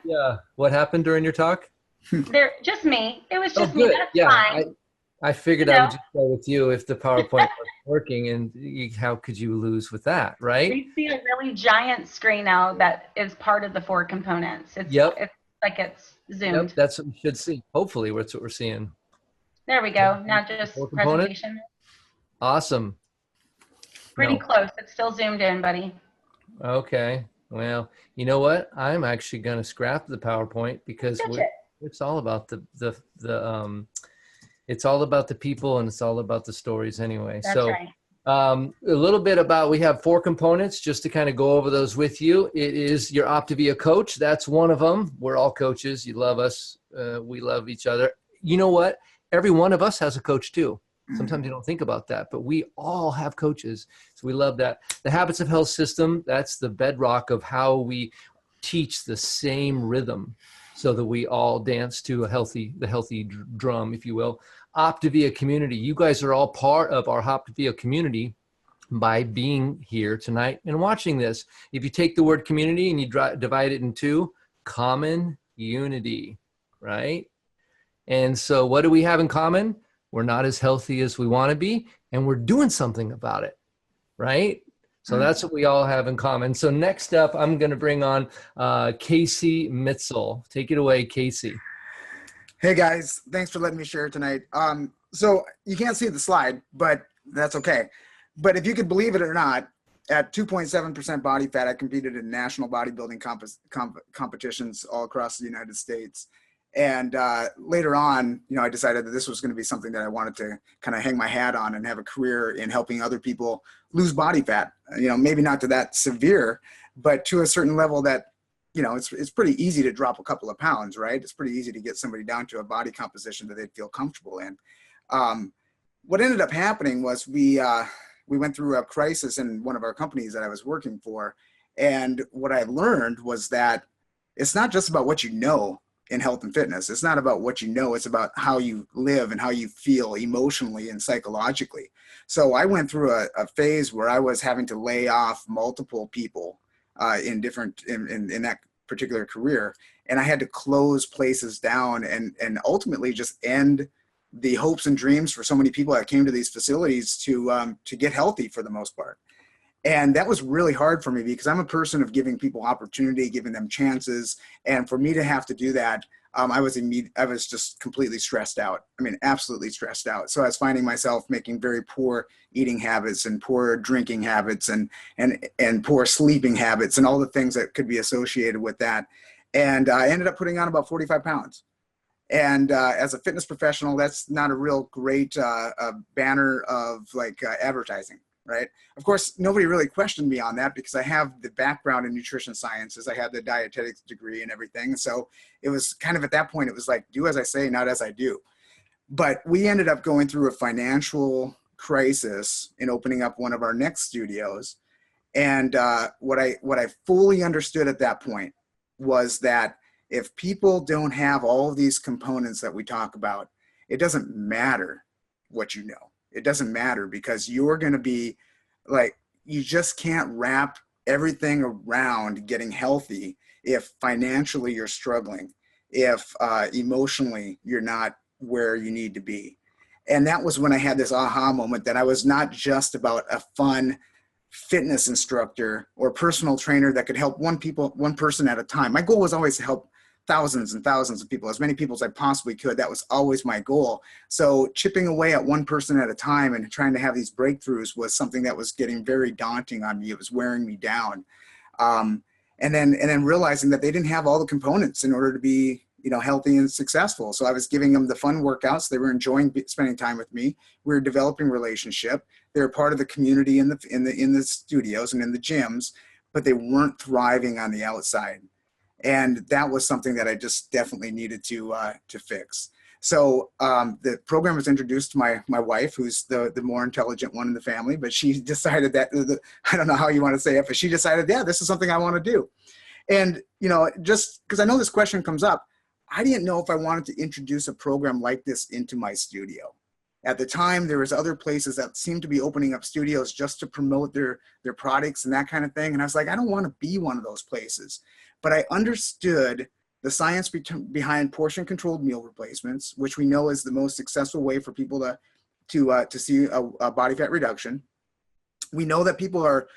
Yeah. What happened during your talk? They're just me. It was just me. That's yeah, fine. I figured I would just go with you if the PowerPoint wasn't working, and how could you lose with that, right? We see a really giant screen now that is part of the 4 components. It's like it's zoomed. Yep, that's what we should see. Hopefully, that's what we're seeing. There we go. Now just presentation. Awesome. Pretty close. It's still zoomed in, buddy. Okay. Well, you know what? I'm actually going to scrap the PowerPoint because it's all about it's all about the people, and it's all about the stories anyway. That's right. A little bit about, we have 4 components just to kind of go over those with you. It is your OPTAVIA coach. That's one of them. We're all coaches. You love us. We love each other. You know what? Every one of us has a coach too. Sometimes you don't think about that, but we all have coaches. So we love that. The Habits of Health system, that's the bedrock of how we teach the same rhythm so that we all dance to the healthy drum, if you will. OPTAVIA community. You guys are all part of our OPTAVIA community by being here tonight and watching this. If you take the word community and you divide it in 2, common unity, right? And so what do we have in common? We're not as healthy as we want to be, and we're doing something about it, right? So that's what we all have in common. So next up, I'm going to bring on Casey Mitzel. Take it away, Casey. Hey guys, thanks for letting me share tonight. So you can't see the slide, but that's okay. But if you could believe it or not, at 2.7% body fat, I competed in national bodybuilding competitions all across the United States. And later on, I decided that this was going to be something that I wanted to kind of hang my hat on and have a career in helping other people lose body fat. Maybe not to that severe, but to a certain level that, it's pretty easy to drop a couple of pounds, right? It's pretty easy to get somebody down to a body composition that they'd feel comfortable in. What ended up happening was we went through a crisis in one of our companies that I was working for. And what I learned was that it's not just about what you know in health and fitness. It's not about what you know, it's about how you live and how you feel emotionally and psychologically. So I went through a phase where I was having to lay off multiple people in that particular career. And I had to close places down and ultimately just end the hopes and dreams for so many people that came to these facilities to get healthy for the most part. And that was really hard for me because I'm a person of giving people opportunity, giving them chances. And for me to have to do that, I was just completely stressed out. I mean, absolutely stressed out. So I was finding myself making very poor eating habits and poor drinking habits and poor sleeping habits and all the things that could be associated with that. And I ended up putting on about 45 pounds. And as a fitness professional, that's not a real great banner of advertising. Right. Of course, nobody really questioned me on that because I have the background in nutrition sciences. I had the dietetics degree and everything. So it was kind of at that point, it was like, do as I say, not as I do. But we ended up going through a financial crisis in opening up one of our next studios. And what I fully understood at that point was that if people don't have all of these components that we talk about, it doesn't matter what you know. It doesn't matter because you're going to be you just can't wrap everything around getting healthy if financially you're struggling, if emotionally you're not where you need to be. And that was when I had this aha moment that I was not just about a fun fitness instructor or personal trainer that could help one person at a time. My goal was always to help thousands and thousands of people, as many people as I possibly could. That was always my goal. So chipping away at one person at a time and trying to have these breakthroughs was something that was getting very daunting on me. It was wearing me down. And then realizing that they didn't have all the components in order to be, healthy and successful. So I was giving them the fun workouts. They were enjoying spending time with me. We were developing relationship. They were part of the community in the studios and in the gyms, but they weren't thriving on the outside. And that was something that I just definitely needed to fix. So the program was introduced to my wife, who's the more intelligent one in the family, but she decided that, I don't know how you want to say it, but she decided, yeah, this is something I want to do. And, just because I know this question comes up, I didn't know if I wanted to introduce a program like this into my studio. At the time, there was other places that seemed to be opening up studios just to promote their products and that kind of thing. And I was like, I don't want to be one of those places. But I understood the science behind portion-controlled meal replacements, which we know is the most successful way for people to see a body fat reduction. We know that people are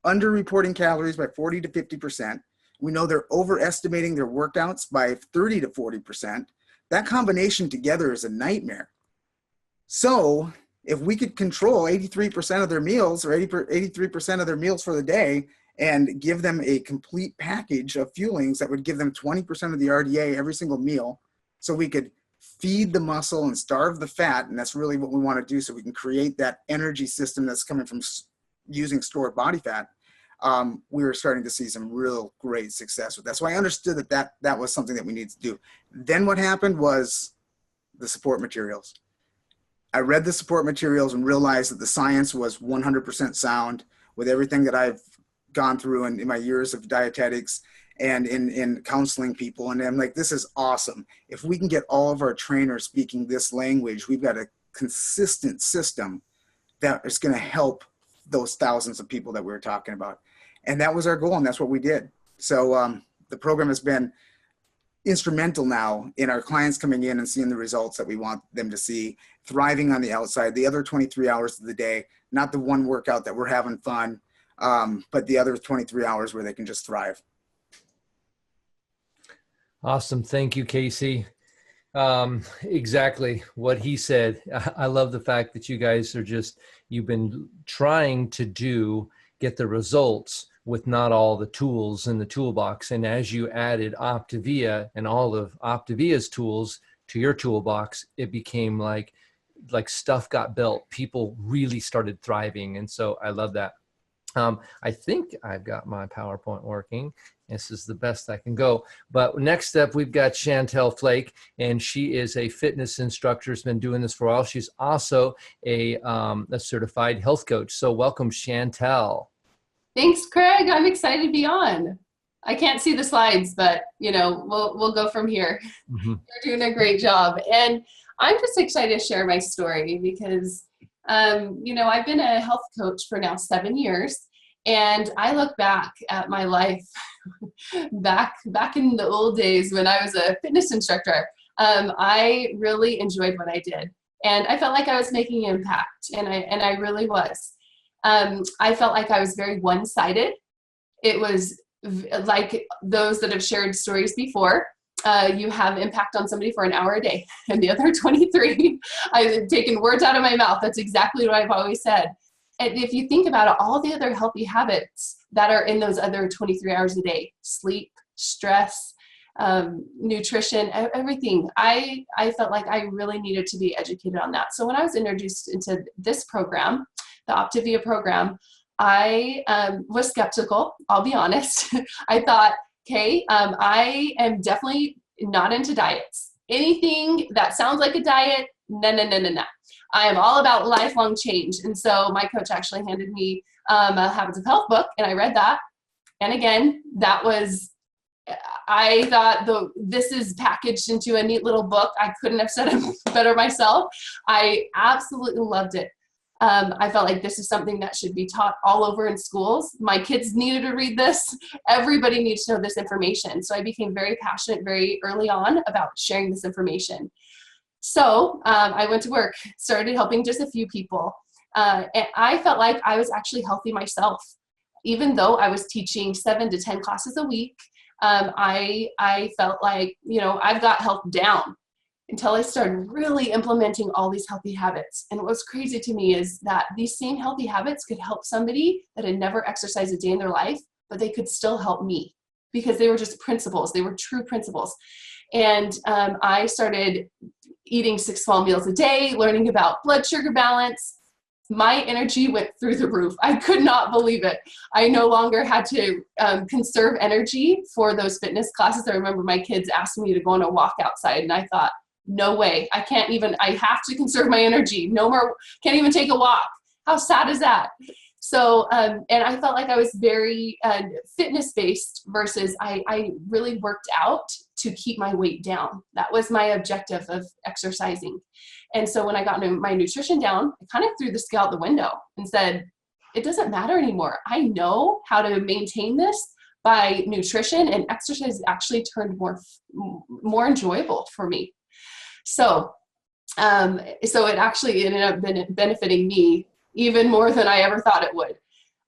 underreporting calories by 40 to 50%. We know they're overestimating their workouts by 30 to 40%. That combination together is a nightmare. So if we could control 83% of their meals or 83% of their meals for the day and give them a complete package of fuelings that would give them 20% of the RDA every single meal, so we could feed the muscle and starve the fat, and that's really what we want to do, so we can create that energy system that's coming from using stored body fat. We were starting to see some real great success with that. So I understood that was something that we needed to do. Then what happened was the support materials. I read the support materials and realized that the science was 100% sound with everything that I've gone through in my years of dietetics and in counseling people. And I'm like, this is awesome. If we can get all of our trainers speaking this language, we've got a consistent system that is going to help those thousands of people that we were talking about. And that was our goal, and that's what we did. So the program has been instrumental now in our clients coming in and seeing the results that we want them to see, thriving on the outside, the other 23 hours of the day, not the one workout that we're having fun, but the other 23 hours where they can just thrive. Awesome. Thank you, Casey. Exactly what he said. I love the fact that you guys are you've been trying to get the results with not all the tools in the toolbox. And as you added OPTAVIA and all of OPTAVIA's tools to your toolbox, it became like stuff got built. People really started thriving. And so I love that. I think I've got my PowerPoint working. This is the best I can go. But next up, we've got Chantel Flake, and she is a fitness instructor. Has been doing this for a while. She's also a certified health coach. So welcome, Chantel. Thanks, Craig. I'm excited to be on. I can't see the slides, but we'll go from here. Mm-hmm. You're doing a great job, and I'm just excited to share my story because I've been a health coach for now 7 years, and I look back at my life back in the old days when I was a fitness instructor. I really enjoyed what I did, and I felt like I was making an impact, and I really was. I felt like I was very one-sided. It was like those that have shared stories before. You have impact on somebody for an hour a day, and the other 23, I've taken words out of my mouth. That's exactly what I've always said. And if you think about it, all the other healthy habits that are in those other 23 hours a day, sleep, stress, nutrition, everything, I felt like I really needed to be educated on that. So when I was introduced into this program, the OPTAVIA program, I was skeptical, I'll be honest. I thought, okay, I am definitely not into diets. Anything that sounds like a diet, no. I am all about lifelong change. And so my coach actually handed me a Habits of Health book, and I read that. And again, I thought this is packaged into a neat little book. I couldn't have said it better myself. I absolutely loved it. I felt like this is something that should be taught all over in schools. My kids needed to read this. Everybody needs to know this information. So I became very passionate very early on about sharing this information. So I went to work, started helping just a few people. And I felt like I was actually healthy myself. Even though I was teaching 7 to 10 classes a week, I felt like, I've got health down. Until I started really implementing all these healthy habits. And what was crazy to me is that these same healthy habits could help somebody that had never exercised a day in their life, but they could still help me because they were just principles. They were true principles. And I started eating 6 small meals a day, learning about blood sugar balance. My energy went through the roof. I could not believe it. I no longer had to conserve energy for those fitness classes. I remember my kids asking me to go on a walk outside, and I thought, no way. I have to conserve my energy. No more, can't even take a walk. How sad is that? So, and I felt like I was very fitness-based versus I really worked out to keep my weight down. That was my objective of exercising. And so when I got my nutrition down, I kind of threw the scale out the window and said, it doesn't matter anymore. I know how to maintain this by nutrition, and exercise actually turned more enjoyable for me. So it actually ended up benefiting me even more than I ever thought it would.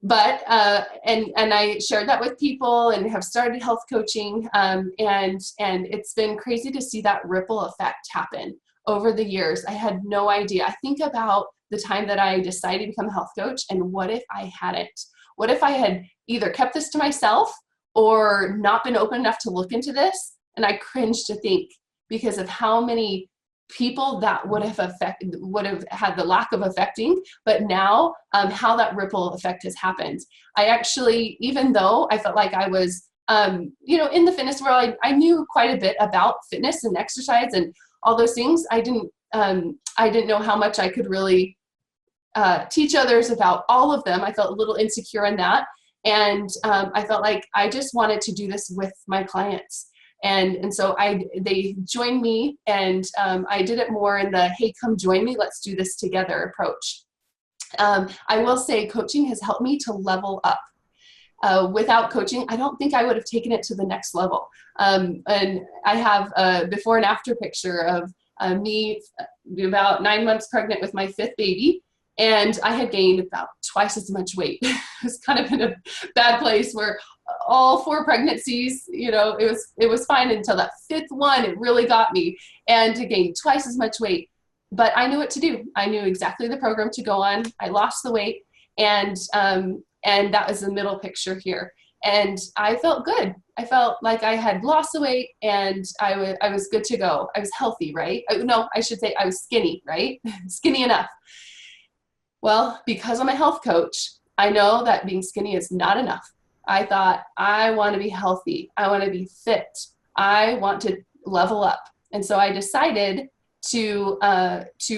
But, and I shared that with people and have started health coaching. And it's been crazy to see that ripple effect happen over the years. I had no idea. I think about the time that I decided to become a health coach, and what if I hadn't? What if I had either kept this to myself or not been open enough to look into this? And I cringe to think, because of how many people that would have had the lack of affecting, but now how that ripple effect has happened. I actually, even though I felt like I was, in the fitness world, I knew quite a bit about fitness and exercise and all those things. I didn't know how much I could really teach others about all of them. I felt a little insecure in that. And I felt like I just wanted to do this with my clients. And so they joined me, and I did it more in the, hey, come join me, let's do this together approach. I will say coaching has helped me to level up. without coaching, I don't think I would have taken it to the next level. And I have a before and after picture of me about 9 months pregnant with my 5th baby. And I had gained about twice as much weight. I was kind of in a bad place where all 4 pregnancies, it was fine until that 5th one, it really got me. And to gain twice as much weight. But I knew what to do. I knew exactly the program to go on. I lost the weight, and that was the middle picture here. And I felt good. I felt like I had lost the weight, and I was good to go. I was healthy, right? No, I should say I was skinny, right? Skinny enough. Well, because I'm a health coach, I know that being skinny is not enough. I thought, I want to be healthy. I want to be fit. I want to level up. And so I decided to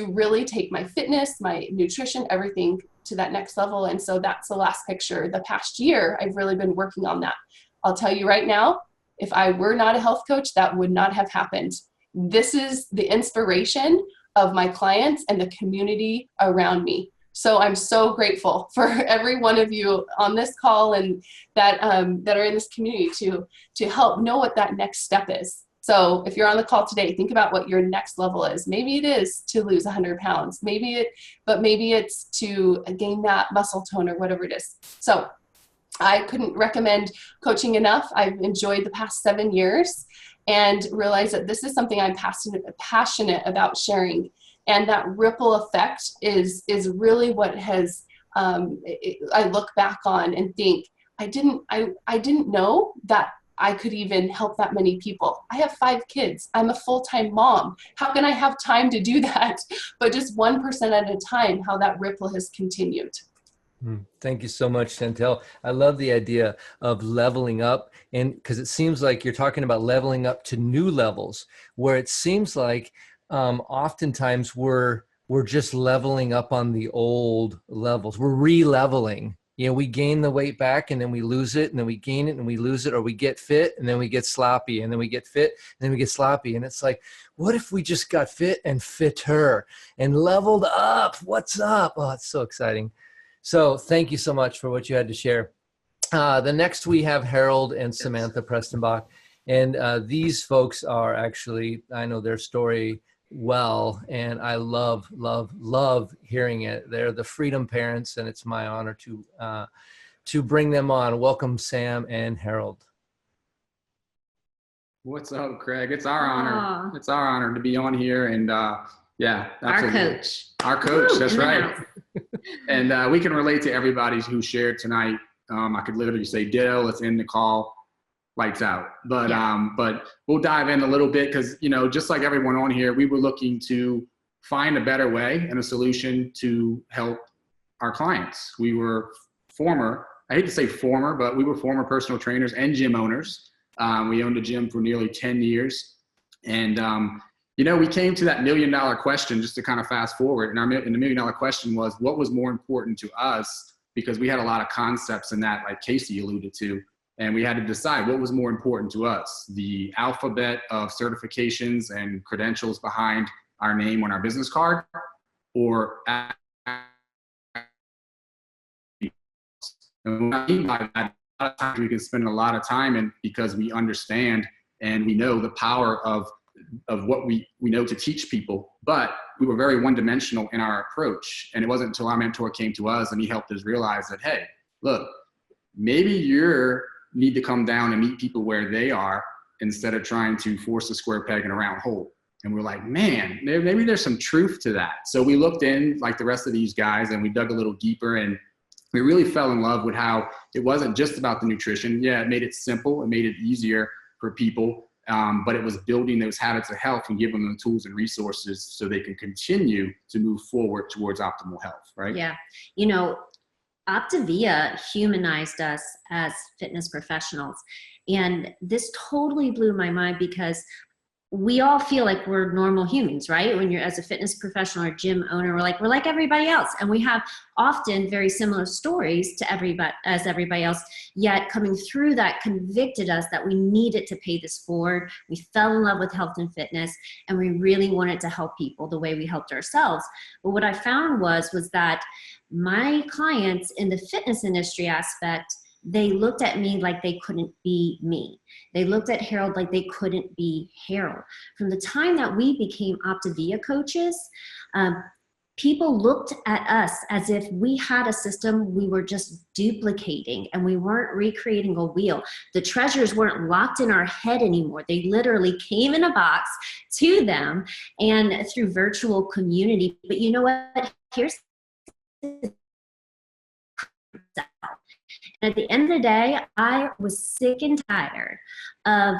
really take my fitness, my nutrition, everything to that next level. And so that's the last picture. The past year, I've really been working on that. I'll tell you right now, if I were not a health coach, that would not have happened. This is the inspiration of my clients and the community around me. So I'm so grateful for every one of you on this call and that are in this community to help know what that next step is. So if you're on the call today, think about what your next level is. Maybe it is to lose 100 pounds. Maybe it's to gain that muscle tone or whatever it is. So I couldn't recommend coaching enough. I've enjoyed the past 7 years and realized that this is something I'm passionate about sharing. And that ripple effect is really what has, I look back on and think, I didn't know that I could even help that many people. I have 5 kids. I'm a full-time mom. How can I have time to do that? But just 1% at a time, how that ripple has continued. Thank you so much, Chantel. I love the idea of leveling up, and because it seems like you're talking about leveling up to new levels, where it seems like oftentimes we're just leveling up on the old levels. We're re-leveling. We gain the weight back and then we lose it, and then we gain it and we lose it, or we get fit and then we get sloppy, and then we get fit and then we get sloppy. And it's like, what if we just got fit and fitter and leveled up? What's up? Oh, it's so exciting. So thank you so much for what you had to share. The next we have Harold and Samantha Prestenbach. And these folks are actually, I know their story well, and I love, love, love hearing it. They're the Freedom Parents, and it's my honor to bring them on. Welcome, Sam and Harold. What's up, Craig? It's our honor. It's our honor to be on here, and yeah, absolutely. Our coach, Woo, that's right. And we can relate to everybody who shared tonight. I could literally say ditto, let's end the call, lights out. But but we'll dive in a little bit because, just like everyone on here, we were looking to find a better way and a solution to help our clients. We were I hate to say former, but we were former personal trainers and gym owners. We owned a gym for nearly 10 years. And, we came to that $1 million question, just to kind of fast forward. And the $1 million question was, what was more important to us? Because we had a lot of concepts in that, like Casey alluded to. And we had to decide what was more important to us, the alphabet of certifications and credentials behind our name on our business card, or and what I mean by that, a lot of times we can spend a lot of time in because we understand and we know the power of what we know to teach people, but we were very one-dimensional in our approach. And it wasn't until our mentor came to us and he helped us realize that, hey, look, maybe you need to come down and meet people where they are instead of trying to force a square peg in a round hole. And we're like, man, maybe there's some truth to that. So we looked in like the rest of these guys and we dug a little deeper, and we really fell in love with how it wasn't just about the nutrition. Yeah, it made it simple. It made it easier for people. But it was building those habits of health and giving them the tools and resources so they can continue to move forward towards optimal health, right? Yeah. OPTAVIA humanized us as fitness professionals. And this totally blew my mind because we all feel like we're normal humans, right? When you're as a fitness professional or gym owner, we're like everybody else. And we have often very similar stories to everybody else, yet coming through that convicted us that we needed to pay this forward. We fell in love with health and fitness, and we really wanted to help people the way we helped ourselves. But what I found was that my clients in the fitness industry aspect, they looked at me like they couldn't be me. They looked at Harold like they couldn't be Harold. From the time that we became OPTAVIA coaches, people looked at us as if we had a system we were just duplicating and we weren't recreating a wheel. The treasures weren't locked in our head anymore. They literally came in a box to them and through virtual community. But you know what? Here's at the end of the day, I was sick and tired of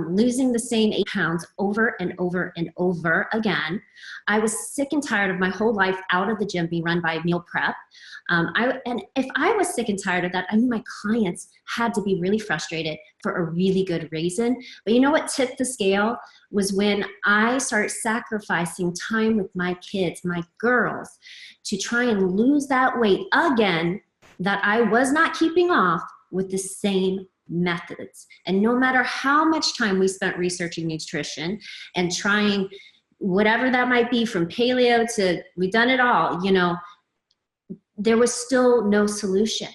losing the same 8 pounds over and over and over again. I was sick and tired of my whole life out of the gym being run by meal prep. And if I was sick and tired of that, I knew my clients had to be really frustrated for a really good reason. But you know what tipped the scale was when I started sacrificing time with my kids, my girls, to try and lose that weight again that I was not keeping off with the same methods. And no matter how much time we spent researching nutrition and trying whatever that might be, from paleo to we've done it all, you know, there was still no solution.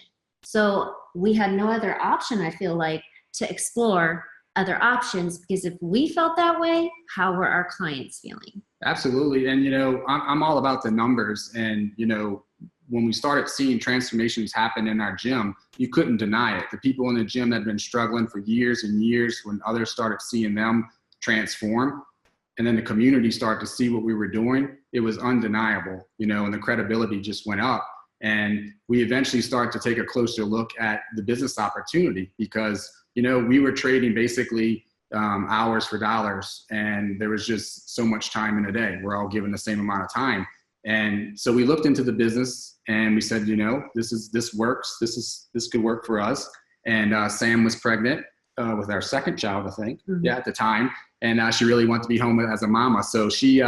So we had no other option, I feel like, to explore other options, because if we felt that way, how were our clients feeling? Absolutely. And, you know, I'm all about the numbers. And, you know, when we started seeing transformations happen in our gym, you couldn't deny it. The people in the gym that had been struggling for years and years, when others started seeing them transform, and then the community started to see what we were doing, it was undeniable, you know, and the credibility just went up. And we eventually started to take a closer look at the business opportunity because, you know, we were trading basically hours for dollars, and there was just so much time in a day. We're all given the same amount of time. And so we looked into the business and we said, you know, this works. This could work for us. And Sam was pregnant with our second child, I think, at the time. And she really wanted to be home as a mama. So she,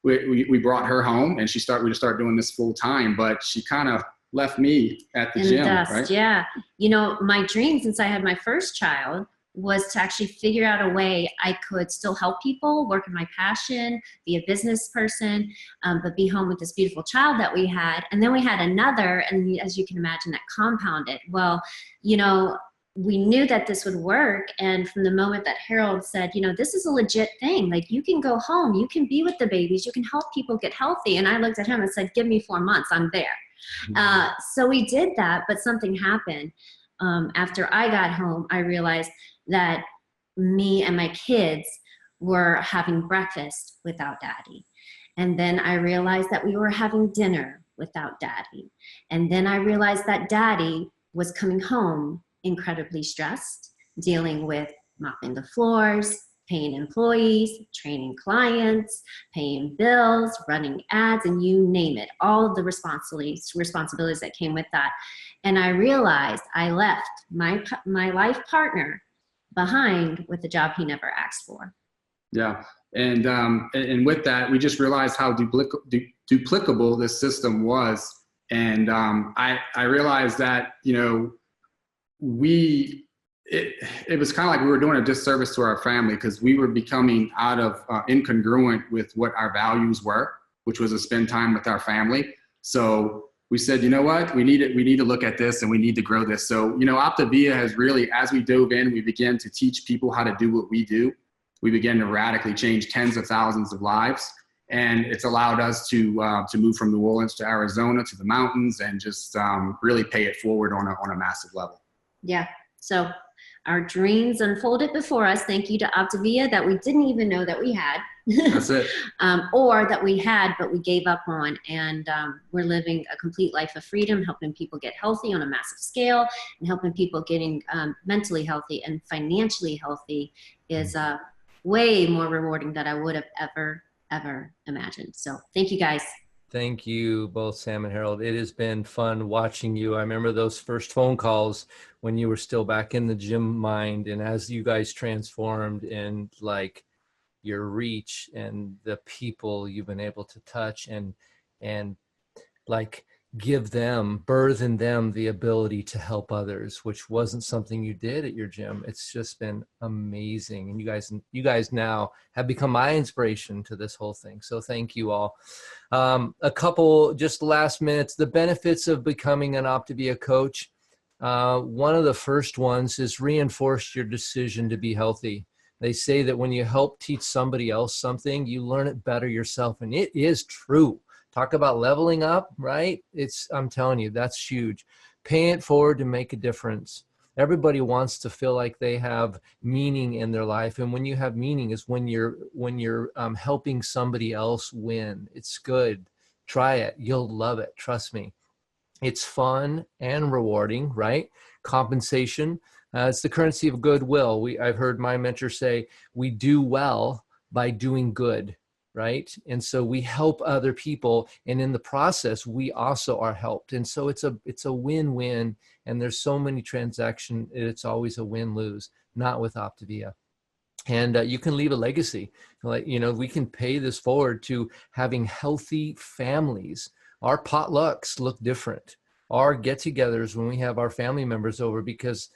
we brought her home and we just started doing this full time, but she kind of left me at the gym, right? Yeah. You know, my dream since I had my first child was to actually figure out a way I could still help people, work in my passion, be a business person, but be home with this beautiful child that we had. And then we had another, and as you can imagine, that compounded. Well, you know, we knew that this would work. And from the moment that Harold said, you know, this is a legit thing. Like, you can go home, you can be with the babies, you can help people get healthy. And I looked at him and said, give me 4 months, I'm there. So we did that, but something happened. After I got home, I realized that me and my kids were having breakfast without daddy. And then I realized that we were having dinner without daddy. And then I realized that daddy was coming home incredibly stressed, dealing with mopping the floors, paying employees, training clients, paying bills, running ads, and you name it, all of the responsibilities that came with that. And I realized I left my life partner behind with a job he never asked for. Yeah. And with that, we just realized how duplicable this system was. And I realized that, you know, it was kind of like we were doing a disservice to our family because we were becoming out of incongruent with what our values were, which was to spend time with our family. So we said, you know what, we need to look at this and we need to grow this. So, you know, OPTAVIA has really, as we dove in, we began to teach people how to do what we do. We began to radically change tens of thousands of lives. And it's allowed us to move from New Orleans to Arizona to the mountains and just really pay it forward on a massive level. Yeah. So our dreams unfolded before us. Thank you to OPTAVIA that we didn't even know that we had. That's it. Or that we had, but we gave up on. And we're living a complete life of freedom, helping people get healthy on a massive scale, and helping people getting mentally healthy and financially healthy is way more rewarding than I would have ever imagined. So thank you guys. Thank you both, Sam and Harold. It has been fun watching you. I remember those first phone calls when you were still back in the gym mind, and as you guys transformed and like your reach and the people you've been able to touch and like give them, birth in them the ability to help others, which wasn't something you did at your gym. It's just been amazing. And you guys now have become my inspiration to this whole thing. So thank you all. A couple just last minutes, the benefits of becoming an OPTAVIA coach. One of the first ones is reinforce your decision to be healthy. They say that when you help teach somebody else something, you learn it better yourself. And it is true. Talk about leveling up, right? I'm telling you, that's huge. Paying it forward to make a difference. Everybody wants to feel like they have meaning in their life. And when you have meaning is when you're helping somebody else win. It's good. Try it. You'll love it. Trust me. It's fun and rewarding, right? Compensation. It's the currency of goodwill. I've heard my mentor say, we do well by doing good, right? And so we help other people, and in the process, we also are helped. And so it's a win-win, and there's so many transactions, it's always a win-lose, not with OPTAVIA. And you can leave a legacy. Like, we can pay this forward to having healthy families. Our potlucks look different. Our get-togethers when we have our family members over, because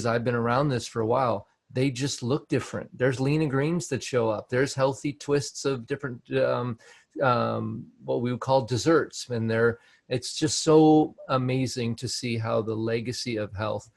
I've been around this for a while, they just look different. There's lean and greens that show up. There's healthy twists of different, what we would call desserts. And it's just so amazing to see how the legacy of health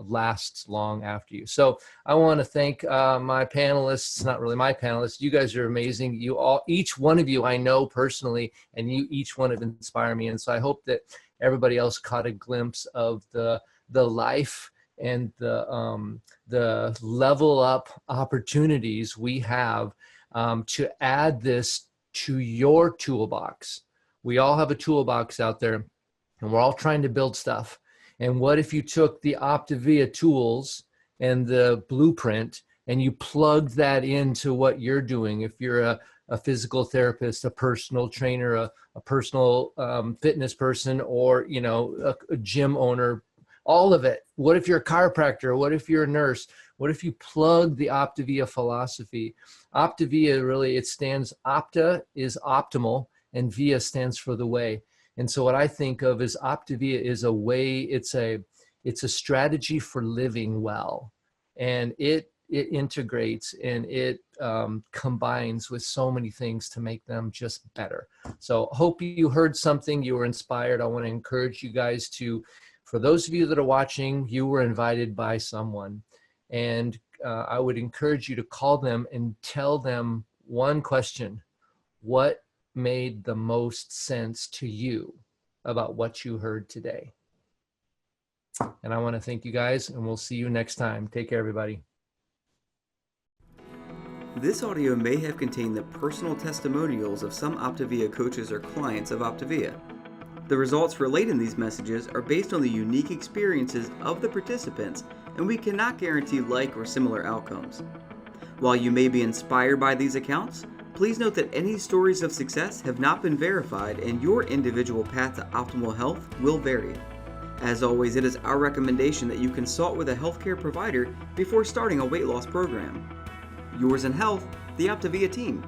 lasts long after you. So I want to thank my panelists, not really my panelists. You guys are amazing. Each one of you I know personally, and each one have inspired me. And so I hope that everybody else caught a glimpse of the life and the level up opportunities we have to add this to your toolbox. We all have a toolbox out there, and we're all trying to build stuff. And what if you took the OPTAVIA tools and the blueprint and you plugged that into what you're doing? If you're a physical therapist, a personal trainer, a personal fitness person, or a gym owner, all of it. What if you're a chiropractor? What if you're a nurse? What if you plug the OPTAVIA philosophy? OPTAVIA really, it stands, Opta is optimal, and Via stands for the way. And so what I think of is OPTAVIA is a way, it's a strategy for living well. And it integrates and it combines with so many things to make them just better. So hope you heard something, you were inspired. I want to encourage you guys to, for those of you that are watching, you were invited by someone. And I would encourage you to call them and tell them one question: what made the most sense to you about what you heard today? And I want to thank you guys, and we'll see you next time. Take care, everybody. This audio may have contained the personal testimonials of some OPTAVIA coaches or clients of OPTAVIA. The results relayed in these messages are based on the unique experiences of the participants, and we cannot guarantee like or similar outcomes. While you may be inspired by these accounts, please note that any stories of success have not been verified, and your individual path to optimal health will vary. As always, it is our recommendation that you consult with a healthcare provider before starting a weight loss program. Yours in health, the OPTAVIA team.